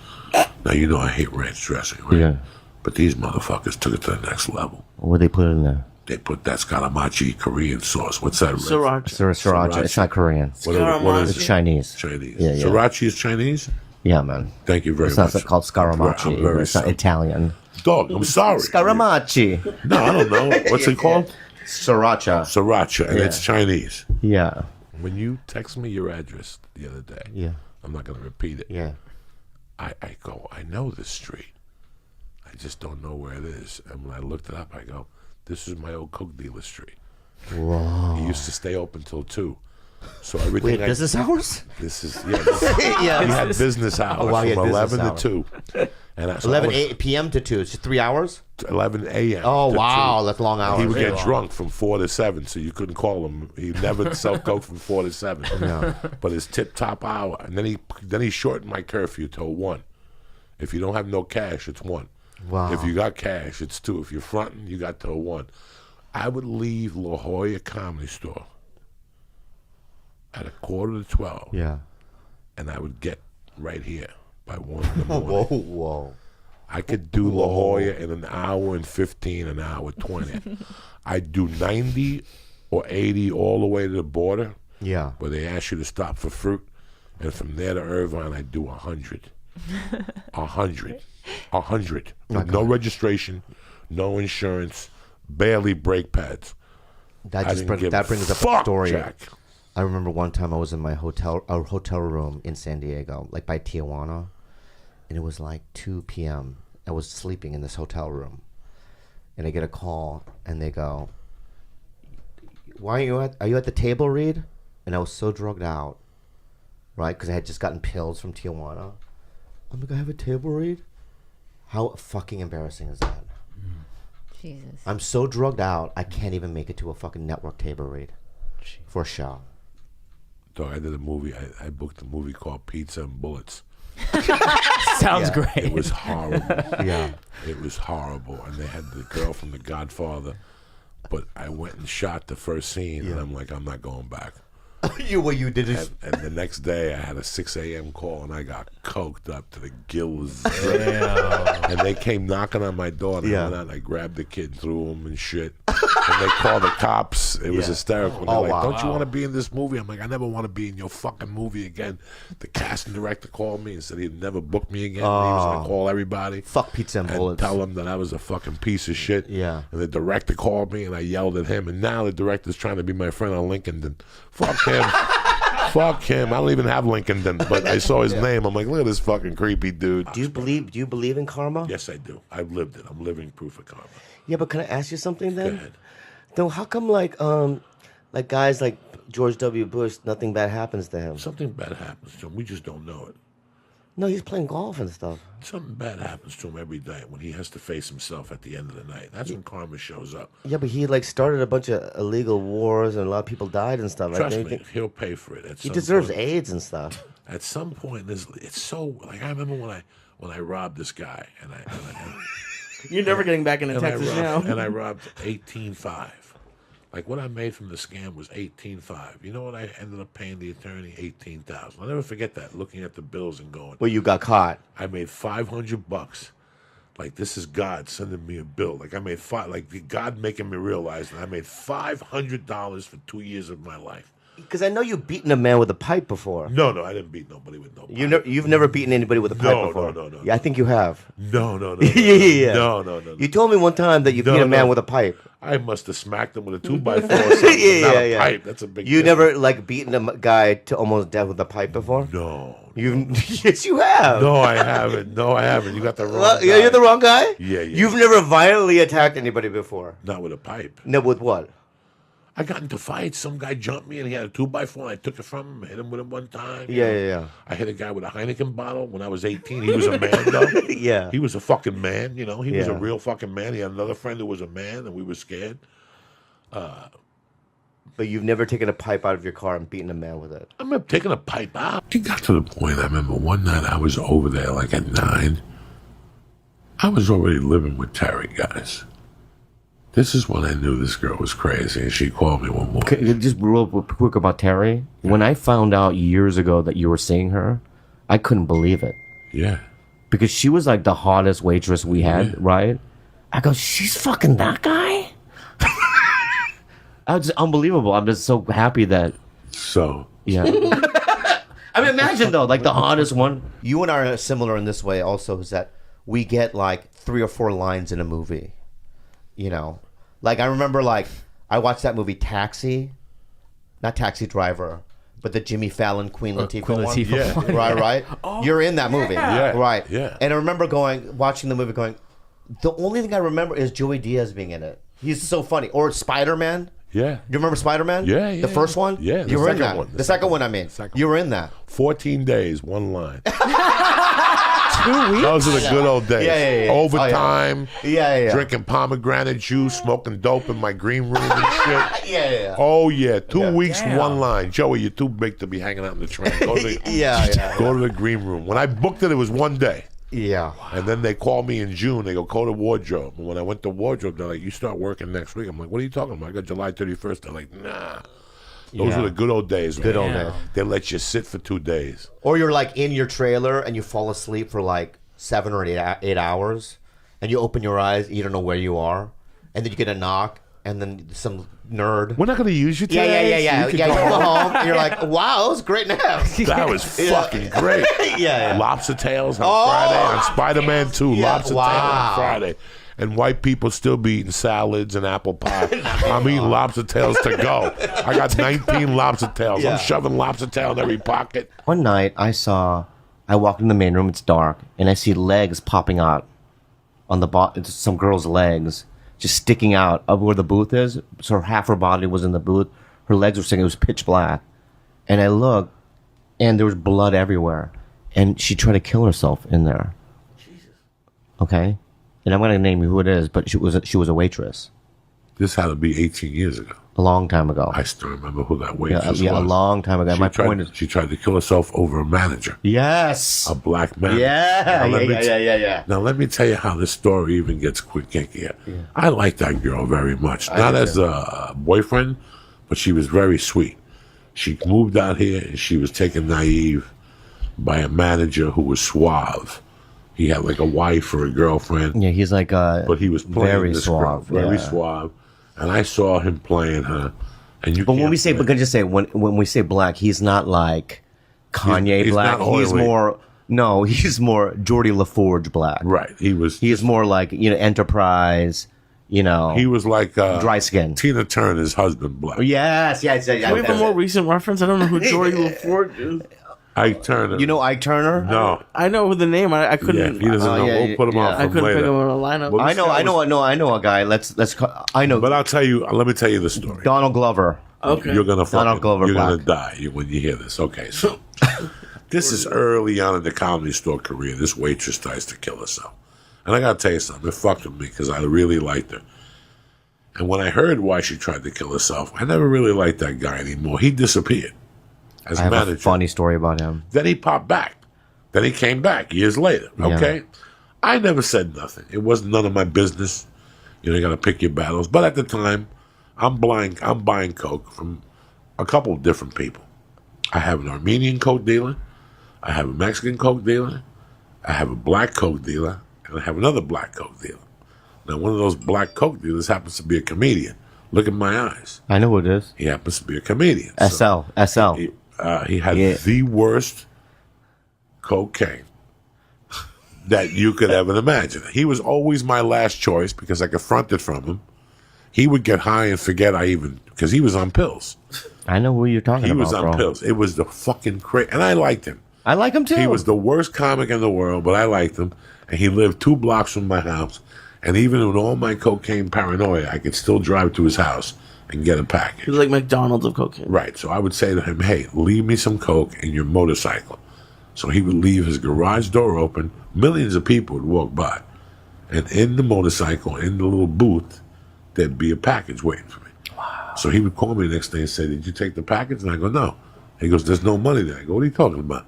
Now, you know I hate ranch dressing, right? Yeah. But these motherfuckers took it to the next level. What they put in there? They put that scaramachi Korean sauce. What's that? Sriracha. Sriracha. It's not Korean. What is It's it? Chinese. Chinese. Yeah, yeah. Sriracha is Chinese? Yeah, man. Thank you very it's much. It's not called scaramachi. I'm very It's not sorry. Italian. Dog, I'm sorry. Scaramachi. No, I don't know. What's it called? Sriracha. Sriracha, and Yeah. it's Chinese. Yeah. When you text me your address the other day, Yeah. I'm not going to repeat it. Yeah. I go, I know this street. I just don't know where it is. And when I looked it up, I go, this is my old Coke dealer street. Whoa. He used to stay open till 2. So everything Wait, business hours? This is yeah. Yeah. He had business hours Oh, wow, he from had business 11 hours. to 2. And I, so 11 I was- p.m. to 2. It's 3 hours? 11 a.m. Oh, to wow. 2. That's long hours. He would Very get long. drunk from 4 to 7, so you couldn't call him. He never sell coke from 4 to 7. No. But his tip-top hour, and then he shortened my curfew till 1. If you don't have no cash, it's 1. Wow. If you got cash, it's 2. If you're fronting, you got till 1. I would leave La Jolla Comedy Store at 11:45. Yeah. And I would get right here by 1 in the morning. Whoa, whoa. I could do La Jolla in an hour and 15, an hour 20. I'd do 90 or 80 all the way to the border. Yeah. Where they ask you to stop for fruit. And from there to Irvine, I'd do 100. 100. 100. With no registration, no insurance, barely brake pads. That I just didn't give that brings up a fuck, story. Jack. I remember one time I was in my hotel room in San Diego, like by Tijuana, and it was like 2 p.m. I was sleeping in this hotel room, and I get a call, and they go, "Why are you at the table, Reed?" And I was so drugged out, right? Because I had just gotten pills from Tijuana. I'm like, "I have a table, Reed." How fucking embarrassing is that? Jesus. I'm so drugged out, I can't even make it to a fucking network table read for a show. Dog, I did a movie. I booked a movie called Pizza and Bullets. Sounds great. It was horrible. Yeah. It was horrible. And they had the girl from The Godfather. But I went and shot the first scene, and I'm like, I'm not going back. you did it. And the next day, I had a 6 a.m. call, and I got coked up to the gills. Damn. And they came knocking on my door, and I went out and I grabbed the kid, threw him and shit. And they called the cops. It was hysterical. And they're like, don't you want to be in this movie? I'm like, I never want to be in your fucking movie again. The casting director called me and said he'd never book me again. He was going to call everybody. Fuck Pizza and Bullets. Tell them that I was a fucking piece of shit. Yeah. And the director called me, and I yelled at him. And now the director's trying to be my friend on LinkedIn. Fuck him. Fuck him. I don't even have LinkedIn, but I saw his name. I'm like, look at this fucking creepy dude. Do you believe in karma? Yes, I do. I've lived it. I'm living proof of karma. Yeah, but can I ask you something then? Go ahead. Though, how come like guys like George W. Bush, nothing bad happens to him? Something bad happens to him. We just don't know it. No, he's playing golf and stuff. Something bad happens to him every day when he has to face himself at the end of the night. That's when karma shows up. Yeah, but he like started a bunch of illegal wars and a lot of people died and stuff. Trust I me, think he'll pay for it. he deserves AIDS and stuff. At some point, it's so like I remember when I robbed this guy and I You're never getting back into Texas now. And I robbed 18.5. Like what I made from the scam was 18.5. You know what I ended up paying the attorney? 18,000. I'll never forget that. Looking at the bills and going. Well, you got caught. I made $500. Like this is God sending me a bill. Like I made God making me realize that I made $500 for 2 years of my life. Because I know you've beaten a man with a pipe before. No, I didn't beat nobody with no pipe. You've never beaten anybody with a pipe before. No. Yeah, I think you have. No. Yeah. No. You told me one time that you beat a man with a pipe. I must have smacked him with a 2x4 or something. Not a pipe. That's a big You difference. never like beaten a guy to almost death with a pipe before? No. Yes, you have. No, I haven't. You got the wrong guy. Yeah, you're the wrong guy? Yeah. You've never violently attacked anybody before? Not with a pipe. No, with what? I got into fights. Some guy jumped me and he had a 2x4 and I took it from him, hit him with it one time. Yeah. I hit a guy with a Heineken bottle when I was 18. He was a man, though. Yeah. He was a fucking man, you know. He was a Yeah. real fucking man. He had another friend who was a man and we were scared. But you've never taken a pipe out of your car and beaten a man with it? I remember taking a pipe out. It got to the point, I remember one night I was over there like at 9. I was already living with Terry, guys. This is when I knew this girl was crazy, and she called me one morning. Okay, just real quick about Terry. When I found out years ago that you were seeing her, I couldn't believe it. Yeah. Because she was like the hottest waitress we had, right? I go, she's fucking that guy? It's unbelievable. I'm just so happy that... So... Yeah. I mean, imagine though, like the hottest one. You and I are similar in this way also, is that we get like 3 or 4 lines in a movie. You know? Like I remember like, I watched that movie Taxi. Not Taxi Driver, but the Jimmy Fallon, Queen Latifah Queen one. Latifah one. Right? Oh, You're in that movie. Yeah. Right. Yeah. And I remember watching the movie going, the only thing I remember is Joey Diaz being in it. He's so funny. Or Spider-Man. Yeah. You remember Spider-Man? Yeah. The first one? Yeah. You were in that. One. The second one, I mean. You were in that. 14 days, one line. 2 weeks? Those are the good old days. Yeah. Overtime. Oh, yeah. Drinking pomegranate juice, smoking dope in my green room and shit. Yeah. Oh, yeah. 2 weeks, Damn. one line. Joey, you're too big to be hanging out in the train. Go to the, Yeah. Go to the green room. When I booked it, it was 1 day. Yeah. And then they called me in June. They go to wardrobe. And when I went to wardrobe, they're like, you start working next week. I'm like, what are you talking about? I got July 31st. They're like, nah. Those were the good old days. Good man. old days. They let you sit for 2 days. Or you're like in your trailer and you fall asleep for like 7 or 8 hours, and you open your eyes, you don't know where you are, and then you get a knock, and then some nerd. We're not going to use you today. Yeah. You can You go home, and you're like, wow, that was a great nap. That was fucking great. Yeah. Lobster tails on Friday, on Spider-Man 2, Yeah, lobster wow. tail on Friday. And white people still be eating salads and apple pie. I'm eating lobster tails to go. I got 19 lobster tails. Yeah. I'm shoving lobster tail in every pocket. One night, I walked in the main room, it's dark, and I see legs popping out on the bottom, some girl's legs just sticking out of where the booth is. So half her body was in the booth. Her legs were sticking, it was pitch black. And I looked, and there was blood everywhere. And she tried to kill herself in there. Jesus. Okay? And I'm going to name you who it is, but she was a waitress. This had to be 18 years ago. A long time ago. I still remember who that waitress was. Yeah, a long time ago. She tried to kill herself over a manager. Yes. A black man. Yeah. Now, let me tell you how this story even gets quick kinkier. I like that girl very much. Not as a boyfriend, but she was very sweet. She moved out here, and she was taken naive by a manager who was suave. He had like a wife or a girlfriend. Yeah, he's like but he was playing very this suave. girl, very yeah. suave. And I saw him playing her. And you But when can't we say, play- but can I just say, when we say black, he's not like Kanye He's black. not He's oily. more, no, he's more Geordie LaForge black. Right. He's more like, Enterprise, He was like dry skin. Tina Turner's husband black. Yes. Can we have a more recent reference? I don't know who Joey LaForge is. Ike Turner. You know Ike Turner? No. I know the name. I couldn't. Yeah, he doesn't know. We'll put him on I from couldn't later. pick him on a lineup. Well, I know a guy. I know. But I'll tell you. Let me tell you the story. Donald Glover. Okay. You're gonna Donald Glover you're Black. gonna die when you hear this. Okay, so this is early on in the Comedy Store career. This waitress tries to kill herself, and I gotta tell you something. It fucked with me because I really liked her. And when I heard why she tried to kill herself, I never really liked that guy anymore. He disappeared as I have manager. a funny story about him. Then he popped back. Then he came back years later. Yeah. Okay, I never said nothing. It wasn't none of my business. You got to pick your battles. But at the time, I'm buying coke from a couple of different people. I have an Armenian coke dealer. I have a Mexican coke dealer. I have a black coke dealer, and I have another black coke dealer. Now, one of those black coke dealers happens to be a comedian. Look at my eyes. I know who it is. He happens to be a comedian. SL. He had the worst cocaine that you could ever imagine. He was always my last choice because I could front it from him. He would get high and forget because he was on pills. I know who you're talking He about, was on bro. pills. It was the fucking crazy. And I liked him. I like him too. He was the worst comic in the world, but I liked him. And he lived 2 blocks from my house. And even with all my cocaine paranoia, I could still drive to his house and get a package. He's like McDonald's of cocaine. Right. So I would say to him, hey, leave me some coke in your motorcycle. So he would leave his garage door open. Millions of people would walk by. And in the motorcycle, in the little booth, there'd be a package waiting for me. Wow. So he would call me the next day and say, did you take the package? And I go, no. He goes, there's no money there. I go, what are you talking about?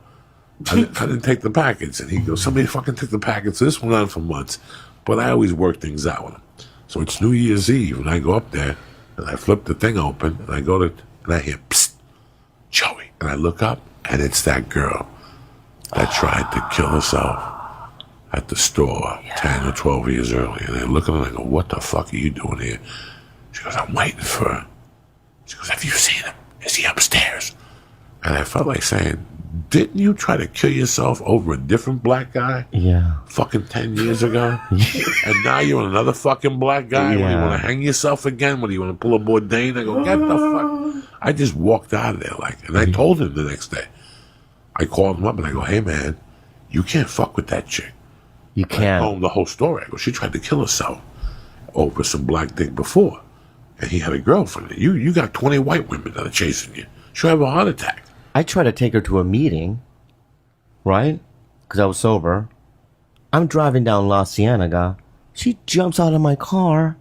I didn't take the packets. And he goes, somebody fucking took the packets. This went on for months. But I always work things out with him. So it's New Year's Eve, and I go up there, and I flip the thing open, and I go to, and I hear, psst, Joey. And I look up, and it's that girl that tried to kill herself at the store 10 or 12 years earlier. And I look at her, and I go, what the fuck are you doing here? She goes, I'm waiting for her. She goes, have you seen him? Is he upstairs? And I felt like saying, didn't you try to kill yourself over a different black guy? Yeah. Fucking 10 years ago? And now you're another fucking black guy? When you Yeah. want to hang yourself again? When you want to pull a Bourdain? I go, get the fuck. I just walked out of there and I told him the next day. I called him up and I go, hey man, you can't fuck with that chick. You can't. I told him the whole story. I go, she tried to kill herself over some black dick before. And he had a girlfriend. You got 20 white women that are chasing you. She'll have a heart attack. I tried to take her to a meeting, right? Because I was sober. I'm driving down La Cienega. She jumps out of my car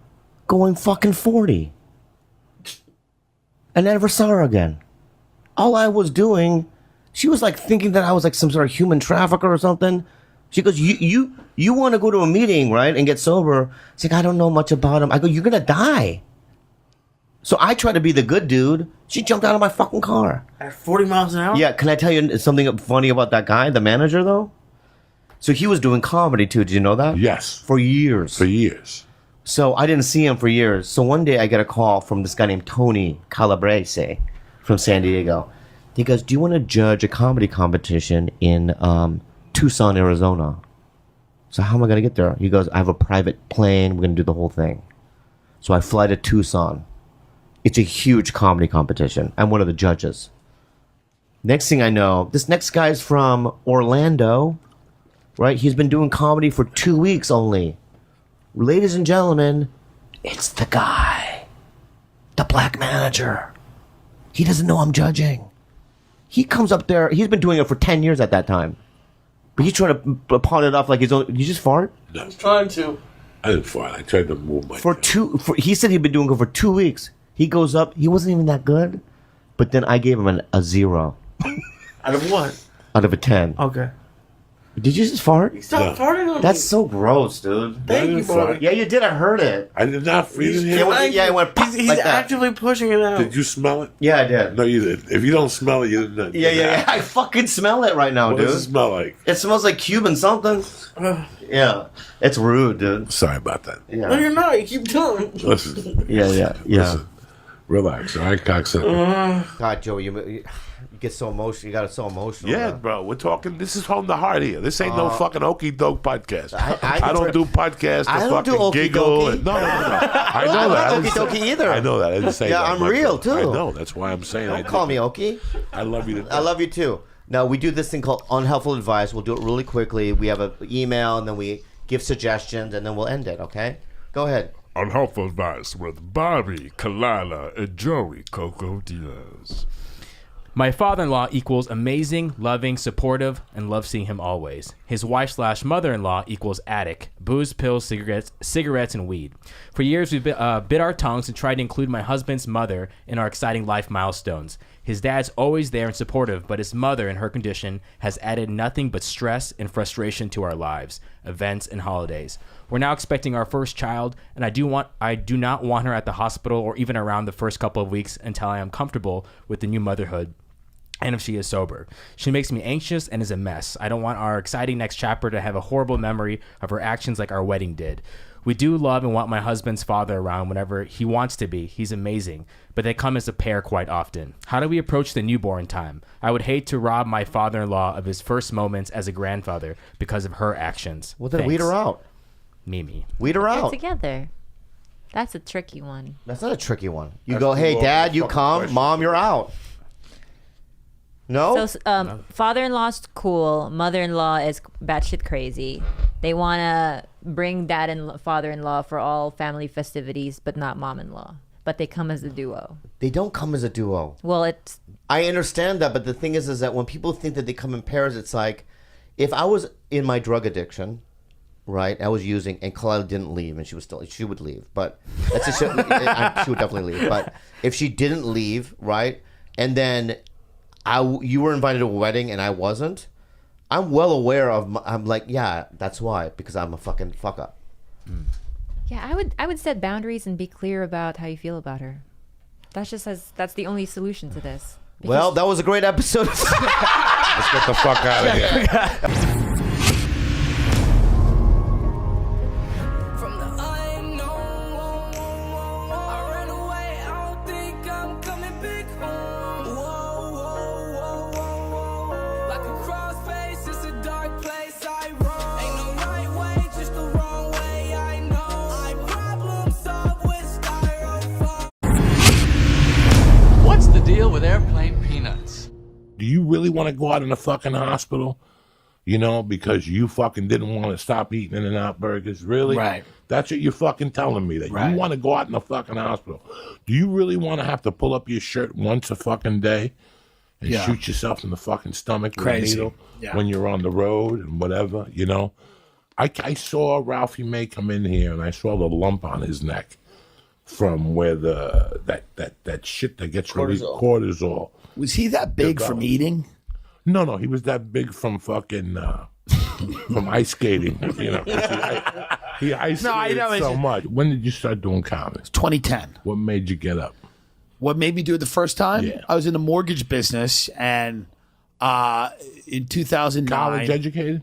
going fucking 40. And I never saw her again. All I was doing, she was like thinking that I was like some sort of human trafficker or something. She goes, you want to go to a meeting, right? And get sober. She's like, I don't know much about him. I go, you're going to die. So I tried to be the good dude. She jumped out of my fucking car. At 40 miles an hour? Yeah, can I tell you something funny about that guy, the manager, though? So he was doing comedy, too. Did you know that? Yes. For years. For years. So I didn't see him for years. So one day I get a call from this guy named Tony Calabrese from San Diego. He goes, do you want to judge a comedy competition in Tucson, Arizona? So how am I going to get there? He goes, I have a private plane. We're going to do the whole thing. So I fly to Tucson. It's a huge comedy competition. I'm one of the judges. Next thing I know, this next guy's from Orlando, right? He's been doing comedy for 2 weeks only. Ladies and gentlemen, it's the guy. The black manager. He doesn't know I'm judging. He comes up there. He's been doing it for 10 years at that time. But he's trying to pawn it off like his own. You just fart? No. He's trying to. I didn't fart. I tried to move my... He said he'd been doing it for 2 weeks. He goes up. He wasn't even that good. But then I gave him a 0. Out of what? Out of a 10. Okay. Did you just fart? Stop farting on me. That's so gross, dude. Thank you, bro. Yeah, you did. I heard it. I did not. You didn't hear it? Yeah, it went pop He's like that. actively pushing it out. Did you smell it? Yeah, I did. No, you did. If you don't smell it, you didn't. Yeah. I fucking smell it right now, What dude. does it smell like? It smells like Cuban something. Yeah. It's rude, dude. Sorry about that. Yeah. No, you're not. You keep telling. Listen. Yeah. Listen. Relax, all right, cocksucker. God, Joey, you get so emotional. You got it so emotional. Yeah, bro, we're talking. This is from the heart here. This ain't no fucking okey doke podcast. I don't do podcasts to I don't do fucking okey giggle. dokey. And, no. I know I'm that. not I didn't okey say- dokey either. I know that. I didn't say Yeah, that. I'm but real, too. I know. That's why I'm saying. Don't call me Okie. I love you. I love you too. Now we do this thing called unhelpful advice. We'll do it really quickly. We have an email, and then we give suggestions, and then we'll end it. Okay? Go ahead. Unhelpful advice with Bobby, Kalila, and Joey Coco Diaz. My father-in-law equals amazing, loving, supportive, and love seeing him always. His wife/mother-in-law equals addict, booze, pills, cigarettes, and weed. For years, we've bit our tongues and tried to include my husband's mother in our exciting life milestones. His dad's always there and supportive, but his mother, in her condition, has added nothing but stress and frustration to our lives, events, and holidays. We're now expecting our first child, and I do not want her at the hospital or even around the first couple of weeks until I am comfortable with the new motherhood. And if she is sober. She makes me anxious and is a mess. I don't want our exciting next chapter to have a horrible memory of her actions like our wedding did. We do love and want my husband's father around whenever he wants to be. He's amazing. But they come as a pair quite often. How do we approach the newborn time? I would hate to rob my father-in-law of his first moments as a grandfather because of her actions. Well, then weed her out. Mimi. Weed her Get out. together. That's a tricky one. That's not a tricky one. You That's go, too hey, long Dad, of a you fucking come. question. Mom, you're out. No? So, father-in-law's cool. Mother-in-law is batshit crazy. They want to bring dad and father-in-law for all family festivities, but not mom-in-law. But they come as a duo. They don't come as a duo. Well, it's... I understand that, but the thing is that when people think that they come in pairs, it's like, if I was in my drug addiction, right, I was using, and Kalila didn't leave, and she would leave, but that's she would definitely leave. But if she didn't leave, right, and then you were invited to a wedding and I wasn't, I'm well aware of. I'm like, yeah, that's why, because I'm a fucking fuck up. Yeah, I would set boundaries and be clear about how you feel about her. That's the only solution to this. Well, that was a great episode. Let's get the fuck out of here. From the unknown, I ran away. I don't think I'm coming back home. Whoa, whoa, whoa, whoa, whoa. Like a crossface, it's a dark place I roam. Ain't no right way, just the wrong way. I know. I problem solve with styrofoam. What's the deal with airplane peanuts? Do you really want to go out in the fucking hospital? You know, because you fucking didn't want to stop eating In-N-Out burgers? Really? Right. That's what you're fucking telling me, that Right. you want to go out in the fucking hospital. Do you really want to have to pull up your shirt once a fucking day and Yeah. shoot yourself in the fucking stomach with Crazy. a needle Yeah. when you're on the road and whatever, you know? I saw Ralphie May come in here and I saw the lump on his neck from where that shit that gets released, cortisol. Was he that big from eating? No, he was that big from fucking from ice skating. You know, he ice No, I skated know, so it's- much. When did you start doing comedy? 2010. What made you get up? What made me do it the first time? Yeah. I was in the mortgage business, and in 2009, College educated?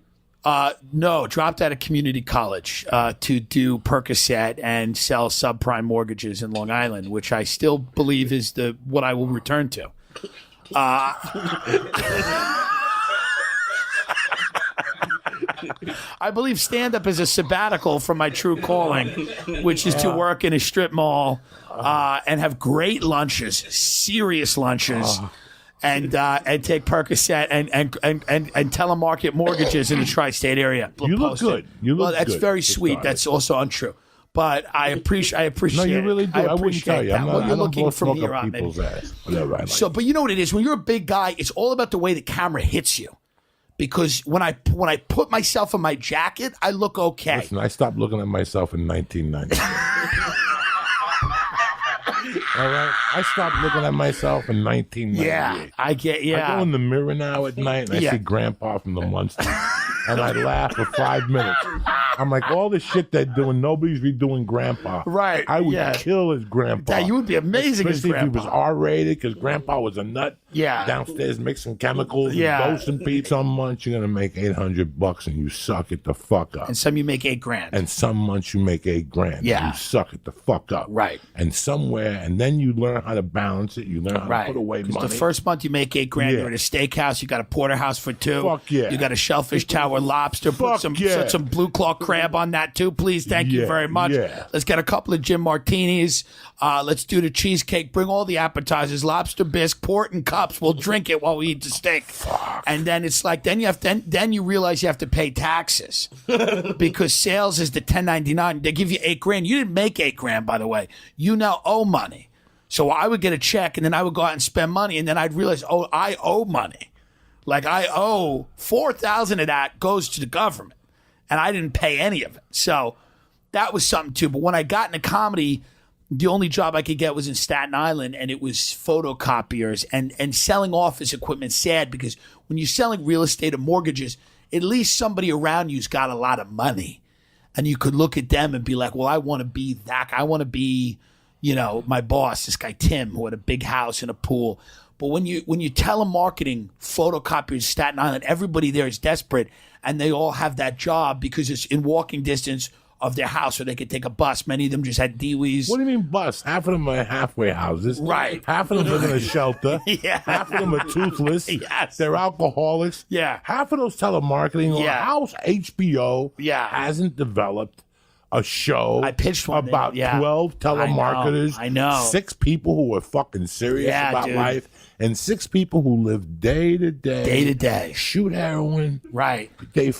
No, dropped out of community college to do Percocet and sell subprime mortgages in Long Island, which I still believe is what I will return to. I believe stand-up is a sabbatical from my true calling, which is to work in a strip mall and have great lunches, serious lunches, and take Percocet and telemarket mortgages in the tri-state area. You look good. You look well, that's good. very It's sweet. all That's also untrue. But I appreciate. No, you really do. I wouldn't tell you. That. I'm What not, you're I don't looking blow from smoke here up on, people's maybe. ass. Whatever. I like. So, but you know what it is? When you're a big guy, it's all about the way the camera hits you. Because when I put myself in my jacket, I look okay. Listen, I stopped looking at myself in 1990. All right, I stopped looking at myself in 1998. Yeah, I get. I Yeah, go in the mirror now at night and I Yeah. see Grandpa from the Munsters, and I laugh for 5 minutes. I'm like, all the shit they're doing, nobody's redoing Grandpa. Right, I would yeah. kill as Grandpa. Yeah, you would be amazing as Especially if he was Grandpa. R-rated, because Grandpa was a nut. Yeah. Downstairs mixing chemicals, Yeah. and dosing people. Some months you're gonna make $800 and you suck it the fuck up. and some you make $8,000. And some months you make $8,000. Yeah. You suck it the fuck up. Right. And somewhere, and then you learn how to balance it. You learn how Right. to put away 'Cause money. the first month you make $8,000. Yeah. You're at a steakhouse. You got a porterhouse for two. Fuck yeah. You got a shellfish tower lobster. Fuck Put some blue claw crab on that too, please. Thank you Yeah, very much. yeah. Let's get a couple of gin martinis. Let's do the cheesecake. Bring all the appetizers, lobster bisque, pour it in cups. We'll drink it while we eat the steak. Fuck. And then it's like then you realize you have to pay taxes because sales is the 1099. They give you $8,000. You didn't make $8,000, by the way. You now owe money. So I would get a check and then I would go out and spend money and then I'd realize, oh, I owe money. Like I owe $4,000 of that goes to the government and I didn't pay any of it. So that was something too. But when I got into comedy, the only job I could get was in Staten Island and it was photocopiers and selling office equipment. Sad because when you're selling real estate or mortgages, at least somebody around you's got a lot of money. And you could look at them and be like, well, I want to be that. I want to be, you know, my boss, this guy Tim, who had a big house and a pool. But when you telemarketing photocopiers Staten Island, everybody there is desperate and they all have that job because it's in walking distance of their house or they could take a bus. Many of them just had Dewey's. What do you mean bus? Half of them are halfway houses. Right. Half of them live in a shelter. Yeah. Half of them are toothless. Yes. They're alcoholics. Yeah. Half of those telemarketing. Yeah. How's HBO Yeah. hasn't developed a show I pitched one about yeah. 12 telemarketers. I know. 6 people who are fucking serious Yeah, about dude. life. And 6 people who live day to day. Day to day. Shoot heroin. Right. They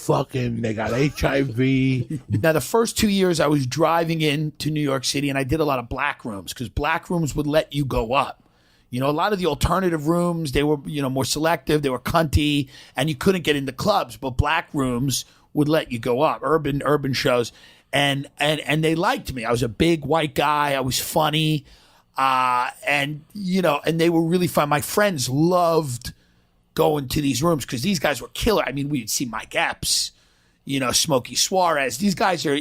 got HIV. Now, the first 2 years I was driving into New York City and I did a lot of black rooms because black rooms would let you go up. You know, a lot of the alternative rooms, they were, you know, more selective. They were cunty and you couldn't get into clubs, but black rooms would let you go up. Urban shows. And they liked me. I was a big white guy. I was funny. And, you know, and they were really fun. My friends loved going to these rooms because these guys were killer. I mean, we'd see Mike Epps, Smokey Suarez. These guys are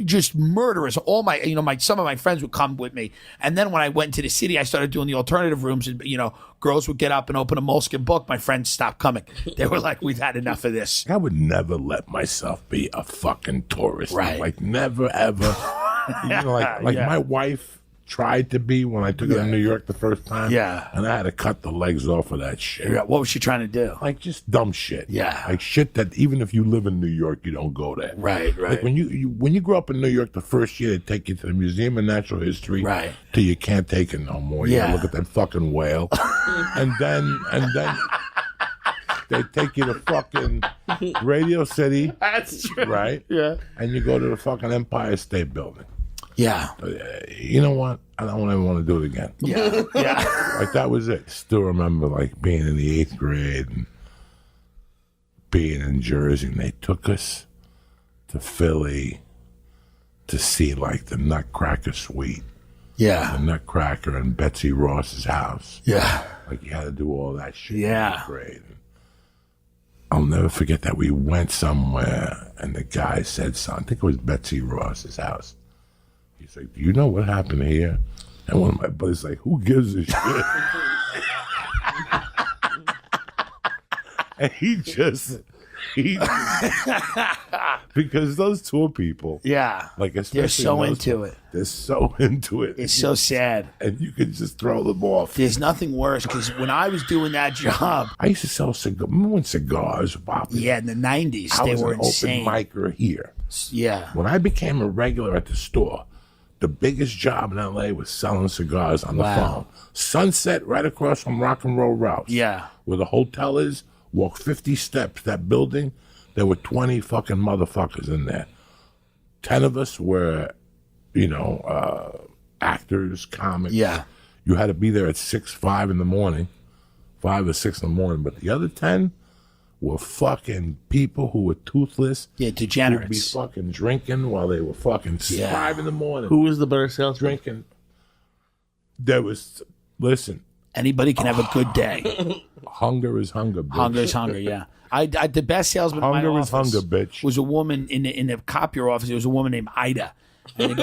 just murderers. All my, some of my friends would come with me. And then when I went to the city, I started doing the alternative rooms, and girls would get up and open a Moleskine book. My friends stopped coming. They were like, "We've had enough of this." I would never let myself be a fucking tourist. Right. Like never ever. My wife tried to be when I took her to New York the first time. Yeah. And I had to cut the legs off of that shit. Yeah, what was she trying to do? Like just dumb shit. Yeah. Like shit that even if you live in New York, you don't go there. Right. Like when you grow up in New York, the first year they take you to the Museum of Natural History. Right. Till you can't take it no more. You Yeah. gotta look at that fucking whale. and then they take you to fucking Radio City. That's true. Right? Yeah. And you go to the fucking Empire State Building. Yeah. You know what? I don't ever want to do it again. Yeah. Yeah. Like that was it. Still remember like being in the 8th grade and being in Jersey, and they took us to Philly to see like the Nutcracker Suite. Yeah. The Nutcracker in Betsy Ross's house. Yeah. Like you had to do all that shit. Yeah. Great. I'll never forget that we went somewhere and the guy said something. I think it was Betsy Ross's house. He's like, "Do you know what happened here?" And one of my buddies like, "Who gives a shit?" And because those tour people, like especially they're so those into it. They're so into it. It's so sad. And you can just throw them off. There's nothing worse because when I was doing that job, I used to sell cigars. Remember when cigars were popular? Yeah, in the 90s, I they was were an insane. open micer here. Yeah. When I became a regular at the store, the biggest job in L.A. was selling cigars on the phone. Sunset, right across from Rock and Roll Ralph's. Yeah. Where the hotel is, walk 50 steps, that building, there were 20 fucking motherfuckers in there. 10 of us were, actors, comics. Yeah. You had to be there at 5 in the morning, 5 or 6 in the morning. But the other 10 were fucking people who were toothless. Yeah, degenerates. Who'd be fucking drinking while they were fucking 5 in the morning. Who was the better salesman? Drinking. There was, listen. Anybody can have a good day. Hunger is hunger, bitch. Hunger is hunger, yeah. I the best salesman in my Hunger is office hunger, bitch. was a woman in the copier office. There was a woman named Ida. And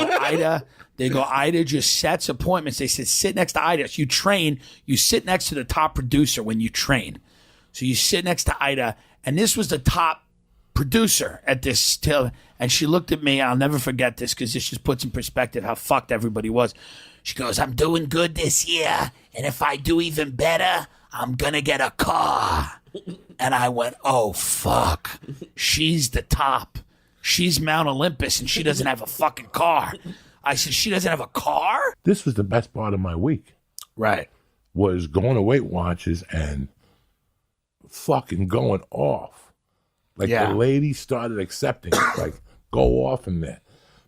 they go, Ida just sets appointments. They said, sit next to Ida. So you train, you sit next to the top producer when you train. So you sit next to Ida, and this was the top producer at this tail. And she looked at me. I'll never forget this because this just puts in perspective how fucked everybody was. She goes, "I'm doing good this year, and if I do even better, I'm gonna get a car." And I went, "Oh fuck, she's the top. She's Mount Olympus, and she doesn't have a fucking car." I said, "She doesn't have a car?" This was the best part of my week. Right. Was going to Weight Watchers and fucking going off. Like the lady started accepting it. Like, go off in there.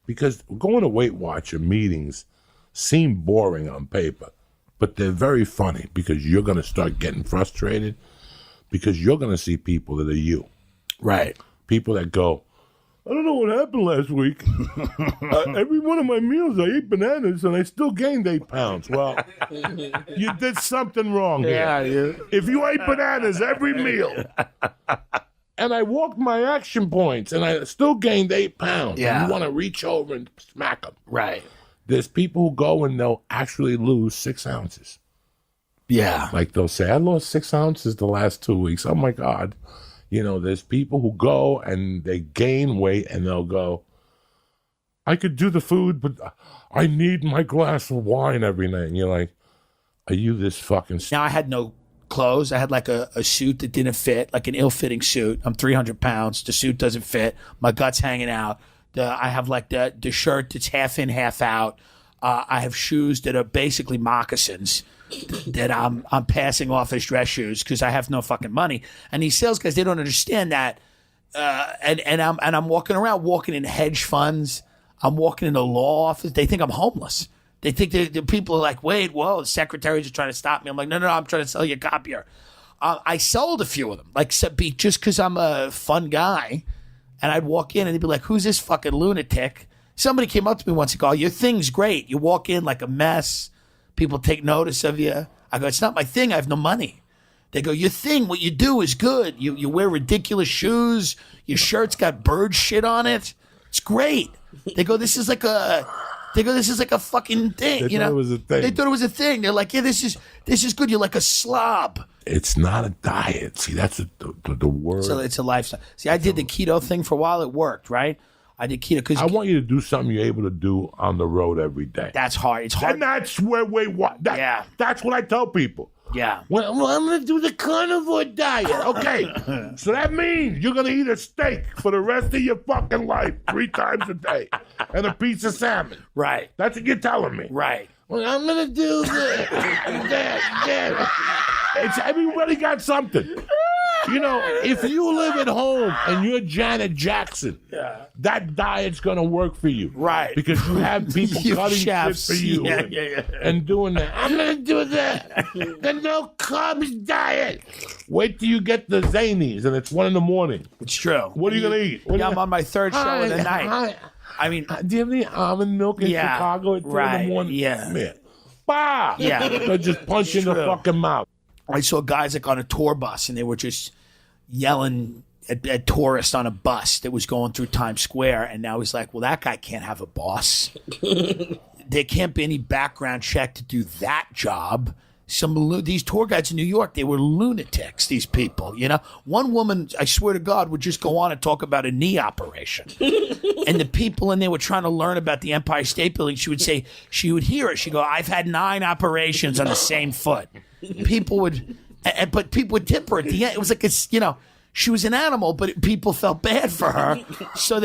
Because going to Weight Watcher meetings seem boring on paper, but they're very funny because you're going to start getting frustrated because you're going to see people that are you. Right. People that go, "I don't know what happened last week. Every one of my meals, I ate bananas and I still gained 8 pounds. Well, you did something wrong here. If you ate bananas every meal and I walked my action points and I still gained 8 pounds, and you want to reach over and smack them. Right. There's people who go and they'll actually lose 6 ounces. Yeah. Like they'll say, "I lost 6 ounces the last 2 weeks. Oh my God." There's people who go and they gain weight and they'll go, "I could do the food, but I need my glass of wine every night." And you're like, are you this fucking... Now I had no clothes. I had like a suit that didn't fit, like an ill-fitting suit. I'm 300 pounds. The suit doesn't fit. My gut's hanging out. I have like the shirt that's half in, half out. I have shoes that are basically moccasins that I'm passing off as dress shoes because I have no fucking money. And these sales guys, they don't understand that. And I'm walking in hedge funds. I'm walking in a law office. They think I'm homeless. They think the people are like, "Wait, whoa, the secretaries are trying to stop me." I'm like, no, I'm trying to sell you a copier. I sold a few of them, like just because I'm a fun guy. And I'd walk in and they'd be like, "Who's this fucking lunatic?" Somebody came up to me once and go, "Your thing's great. You walk in like a mess. People take notice of you." I go, "It's not my thing. I have no money." They go, your thing, what you do is good. You wear ridiculous shoes. Your shirt's got bird shit on it. It's great. They go, this is like a fucking thing. They thought it was a thing. They thought it was a thing. They're like, yeah, this is good. You're like a slob. It's not a diet. See, that's the word. So it's a lifestyle. See, I did the keto thing for a while. It worked, right? I did keto because I want you to do something you're able to do on the road every day. That's hard. It's hard. And that's where that's what I tell people. Yeah. Well, I'm going to do the carnivore diet. Okay. So that means you're going to eat a steak for the rest of your fucking life 3 times a day and a piece of salmon. Right. That's what you're telling me. Right. Well, I'm going to do that. Everybody got something. You know, if you live at home and you're Janet Jackson, that diet's going to work for you. Right. Because you have people cutting chefs. shit for you and doing that. I'm going to do the no carbs diet. Wait till you get the zanies and it's 1 a.m. It's true. What are you going to eat? I'm on my 3rd show of the night. I mean, do you have any almond milk in Chicago at 3 a.m? Yeah. Bah! Yeah. They're just punching the fucking mouth. I saw guys like on a tour bus and they were just yelling at tourists on a bus that was going through Times Square. And now he's like, well, that guy can't have a boss. There can't be any background check to do that job. These tour guides in New York, they were lunatics, these people, you know. One woman, I swear to God, would just go on and talk about a knee operation. And the people in there were trying to learn about the Empire State Building. She would say, she would hear it. She'd go, I've had 9 operations on the same foot. People would tip her at the end. It was like, she was an animal, but people felt bad for her. So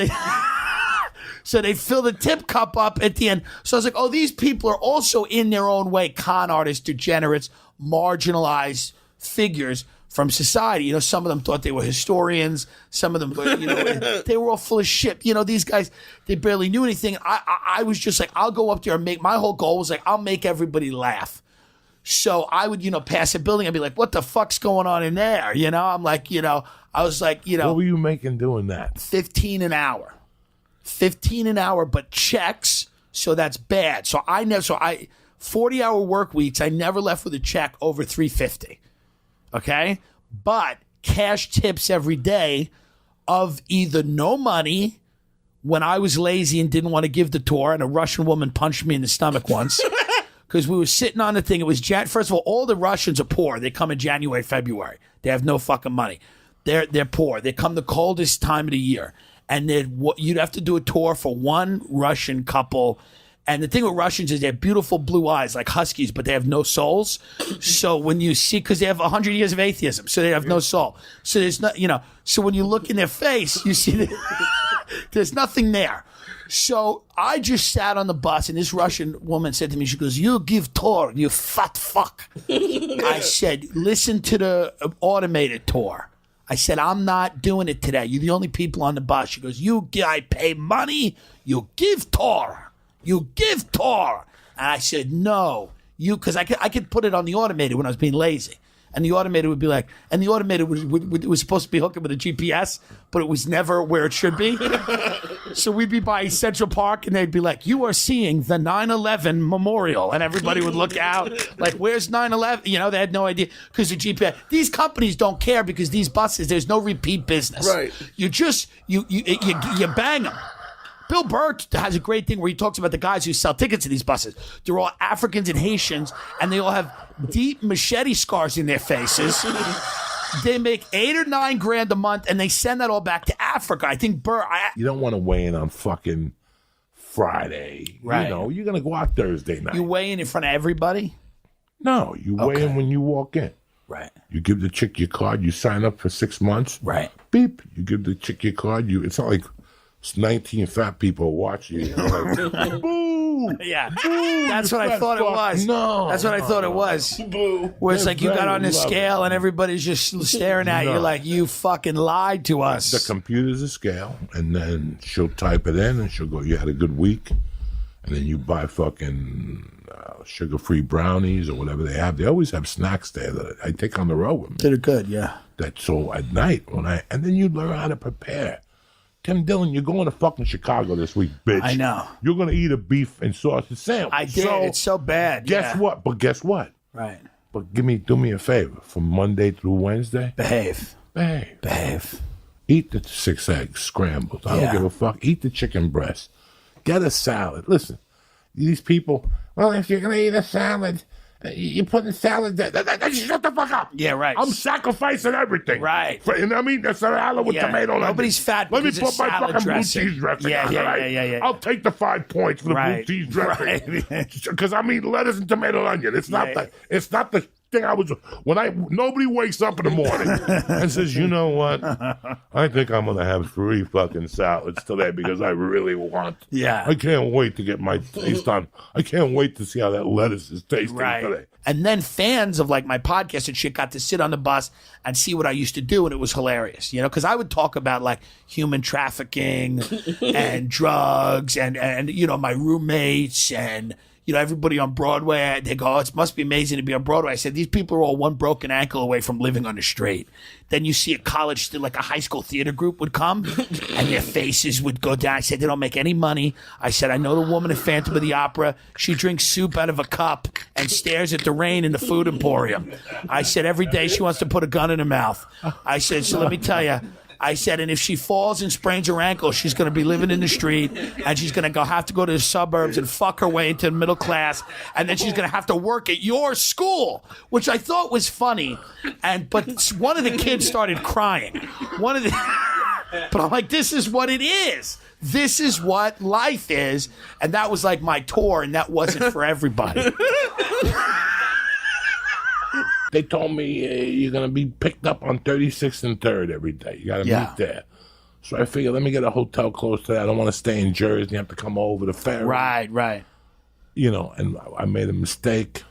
they fill the tip cup up at the end. So I was like, oh, these people are also in their own way con artists, degenerates, marginalized figures from society. You know, some of them thought they were historians. Some of them, they were all full of shit. You know, these guys, they barely knew anything. I was just like, I'll go up there and my whole goal was like, I'll make everybody laugh. So I would, pass a building and be like, what the fuck's going on in there? You know, I'm like, I was like, What were you making doing that? $15 an hour. 15 an hour, but checks, so that's bad. So 40-hour work weeks, I never left with a check over $350. Okay? But cash tips every day of either no money when I was lazy and didn't want to give the tour, and a Russian woman punched me in the stomach once. Because we were sitting on the thing. It was first of all the Russians are poor. They come in January, February. They have no fucking money. They're poor. They come the coldest time of the year. And you'd have to do a tour for one Russian couple. And the thing with Russians is they have beautiful blue eyes like huskies, but they have no souls. So when you see, because they have 100 years of atheism, so they have no soul. So there's not, so when you look in their face, you see there's nothing there. So I just sat on the bus, and this Russian woman said to me, she goes, you give tour, you fat fuck. I said, listen to the automated tour. I said, I'm not doing it today. You're the only people on the bus. She goes, I pay money. You give tour. You give tour. And I said, no. Because I could put it on the automated when I was being lazy. And the automated would be like, and the automated was supposed to be hooked up with a GPS, but it was never where it should be. So we'd be by Central Park, and they'd be like, you are seeing the 9/11 memorial. And everybody would look out, like, where's 9/11? They had no idea because the GPS. These companies don't care because these buses, there's no repeat business. Right. You just, you bang them. Bill Burr has a great thing where he talks about the guys who sell tickets to these buses. They're all Africans and Haitians, and they all have deep machete scars in their faces. They make $8 or $9 grand a month, and they send that all back to Africa. I think Burr... You don't want to weigh in on fucking Friday. Right. You're going to go out Thursday night. You weigh in front of everybody? No, you weigh in when you walk in. Right. You give the chick your card. You sign up for 6 months. Right. Beep. You give the chick your card. It's not like... 19 fat people watching you. Like, boo! Yeah. Boo, That's what I thought it was. No. That's what I thought it was. Boo. Where it's like you got on the scale and everybody's just staring at you like you fucking lied to us. The computer's a scale, and then she'll type it in and she'll go, you had a good week. And then you buy fucking sugar-free brownies or whatever they have. They always have snacks there that I take on the road with me. They're good, yeah. That's so at night and then you learn how to prepare. Tim Dillon, you're going to fucking Chicago this week, bitch. I know. You're going to eat a beef and sausage sandwich. I did. It's so bad. Guess what? But guess what? Right. But do me a favor. From Monday through Wednesday, Behave. Eat the 6 eggs scrambled. I don't give a fuck. Eat the chicken breast. Get a salad. Listen, these people. Well, if you're gonna eat a salad, you put the salad there. Shut the fuck up. Yeah, right. I'm sacrificing everything. Right. I mean, the salad with tomato. Nobody's fat. Let me because put of my salad fucking dressing. blue cheese dressing. Yeah, on, yeah, all right? yeah. I'll take the 5 points for the blue cheese dressing. Because I'm eating lettuce and tomato and onion. It's not It's not the thing I was. Nobody wakes up in the morning and says, you know what? I think I'm gonna have 3 fucking salads today because I really want. Yeah. I can't wait to get my taste on. I can't wait to see how that lettuce is tasting today. And then fans of like my podcast and shit got to sit on the bus and see what I used to do, and it was hilarious, you know, because I would talk about like human trafficking and drugs and you know my roommates and you know everybody on Broadway. They go, oh, it must be amazing to be on Broadway. I said these people are all one broken ankle away from living on the street. Then you see a college, like a high school theater group would come, and their faces would go down. I said they don't make any money. I said I know the woman at Phantom of the Opera. She drinks soup out of a cup and stares at the rain in the food emporium. I said every day she wants to put a gun in her mouth. I said, so let me tell you. I said, and if she falls and sprains her ankle, she's going to be living in the street, and she's going to have to go to the suburbs and fuck her way into the middle class, and then she's going to have to work at your school, which I thought was funny. But one of the kids started crying. But I'm like, this is what it is. This is what life is, and that was like my tour, and that wasn't for everybody. They told me you're going to be picked up on 36th and 3rd every day. You got to meet there. So I figured, let me get a hotel close to that. I don't want to stay in Jersey. You have to come over the ferry. Right. You know, and I made a mistake.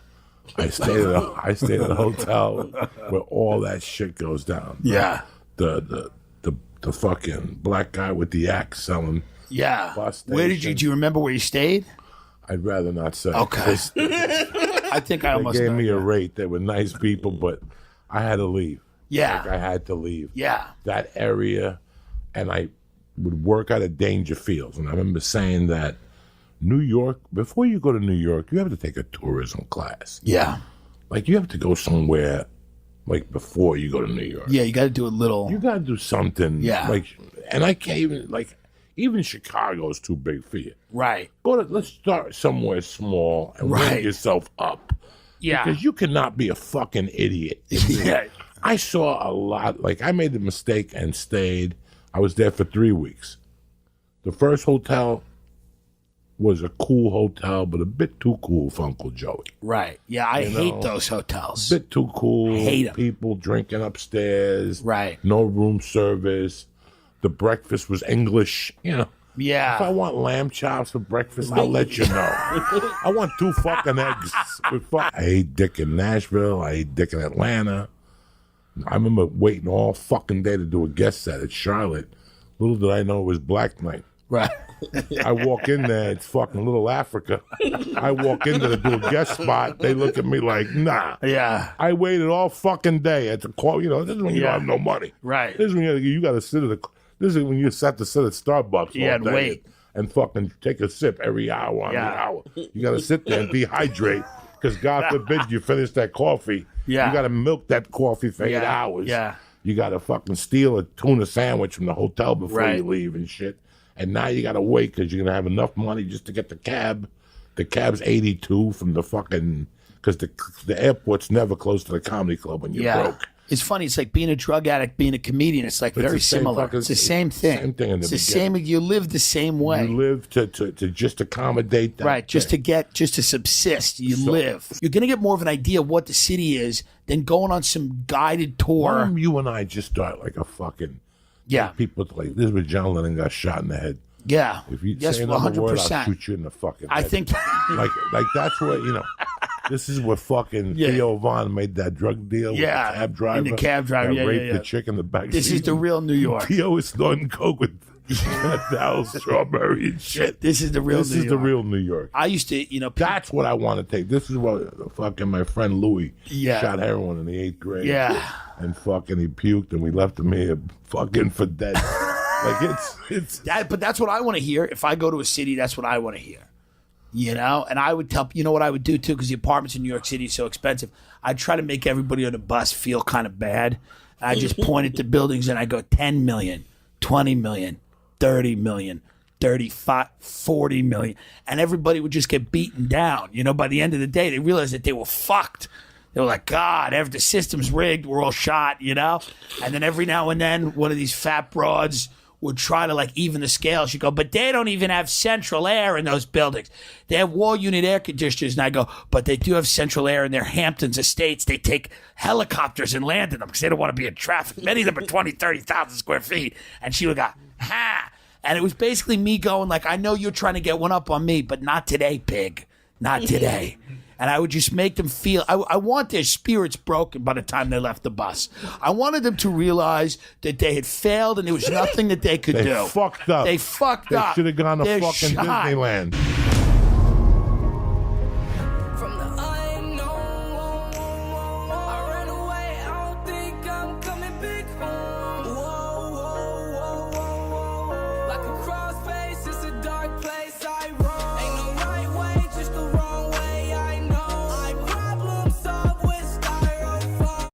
I stayed at a hotel where all that shit goes down. Yeah. The fucking black guy with the axe selling. Yeah. Bus Where did you? Do you remember where you stayed? I'd rather not say. Okay. I think I almost They gave me a rate. They were nice people, but I had to leave. Yeah. Like I had to leave. Yeah. That area, and I would work out of Dangerfields. And I remember saying that New York, before you go to New York, you have to take a tourism class. Yeah. Like you have to go somewhere, like before you go to New York. Yeah, you got to do a little. You got to do something. Yeah. Like, and I can't even, like, even Chicago's too big for you. Right. Let's start somewhere small and work yourself up. Yeah. Because you cannot be a fucking idiot. Yeah. I saw a lot. Like, I made the mistake and stayed. I was there for 3 weeks. The first hotel was a cool hotel, but a bit too cool for Uncle Joey. Right. Yeah, I hate those hotels. A bit too cool. I hate 'em. People drinking upstairs. Right. No room service. The breakfast was English. You know. Yeah. If I want lamb chops for breakfast, I'll let you know. I want 2 fucking eggs. I ate dick in Nashville. I ate dick in Atlanta. I remember waiting all fucking day to do a guest set at Charlotte. Little did I know it was Black Night. Right. I walk in there, it's fucking Little Africa. I walk in there to do a guest spot. They look at me like, nah. Yeah. I waited all fucking day at the call. You know, this is when you don't have no money. Right. This is when you got to sit at this is when you have to sit at Starbucks all and day wait. and fucking take a sip every hour on the hour. You got to sit there and dehydrate because God forbid you finish that coffee. Yeah. You got to milk that coffee for 8 hours. Yeah. You got to fucking steal a tuna sandwich from the hotel before you leave and shit. And now you got to wait because you're going to have enough money just to get the cab. The cab's $82 from the fucking... Because the airport's never close to the comedy club when you're broke. It's funny. It's like being a drug addict, being a comedian. It's like very similar. It's the same thing. Same thing in the It's the same. You live the same way. You live to just accommodate that. Right, just to subsist. You live. You're going to get more of an idea of what the city is than going on some guided tour. Why don't you and I just start like a fucking... Yeah. Like people like, this is where John Lennon got shot in the head. Yeah. If you Yes, say another word, 100%. I'll shoot you in the fucking head. I think... like that's what, you know... This is what fucking Theo Von made that drug deal with the cab driver. In the cab driver, that raped the chick in the back This seat. is the real New York. Theo is snorting coke with Al Strawberry and shit. This is the real This New is York. the real New York. I used to, you know... That's what I want to take. This is what fucking my friend Louis shot heroin in the 8th grade. Yeah. And fucking he puked and we left him here fucking for dead. Like it's But that's what I want to hear. If I go to a city, that's what I want to hear. you know? And I would tell, you know what I would do too, because the apartments in New York City are so expensive. I'd try to make everybody on the bus feel kind of bad. I just point at the buildings and I go 10 million, 20 million, 30 million, 35, 40 million. And everybody would just get beaten down. You know, by the end of the day, they realized that they were fucked. They were like, God, the system's rigged. We're all shot, you know? And then every now and then, one of these fat broads would try to like even the scale. She'd go, but they don't even have central air in those buildings. They have wall unit air conditioners. And I go, but they do have central air in their Hamptons estates. They take helicopters and land in them because they don't want to be in traffic. Many of them are 20, 30,000 square feet. And she would go, ha. And it was basically me going like, I know you're trying to get one up on me, but not today, pig. Not today. And I would just make them feel, I want their spirits broken by the time they left the bus. I wanted them to realize that they had failed and there was nothing that they could do. Fucked up. They fucked They up. should have gone to They're fucking shot. Disneyland.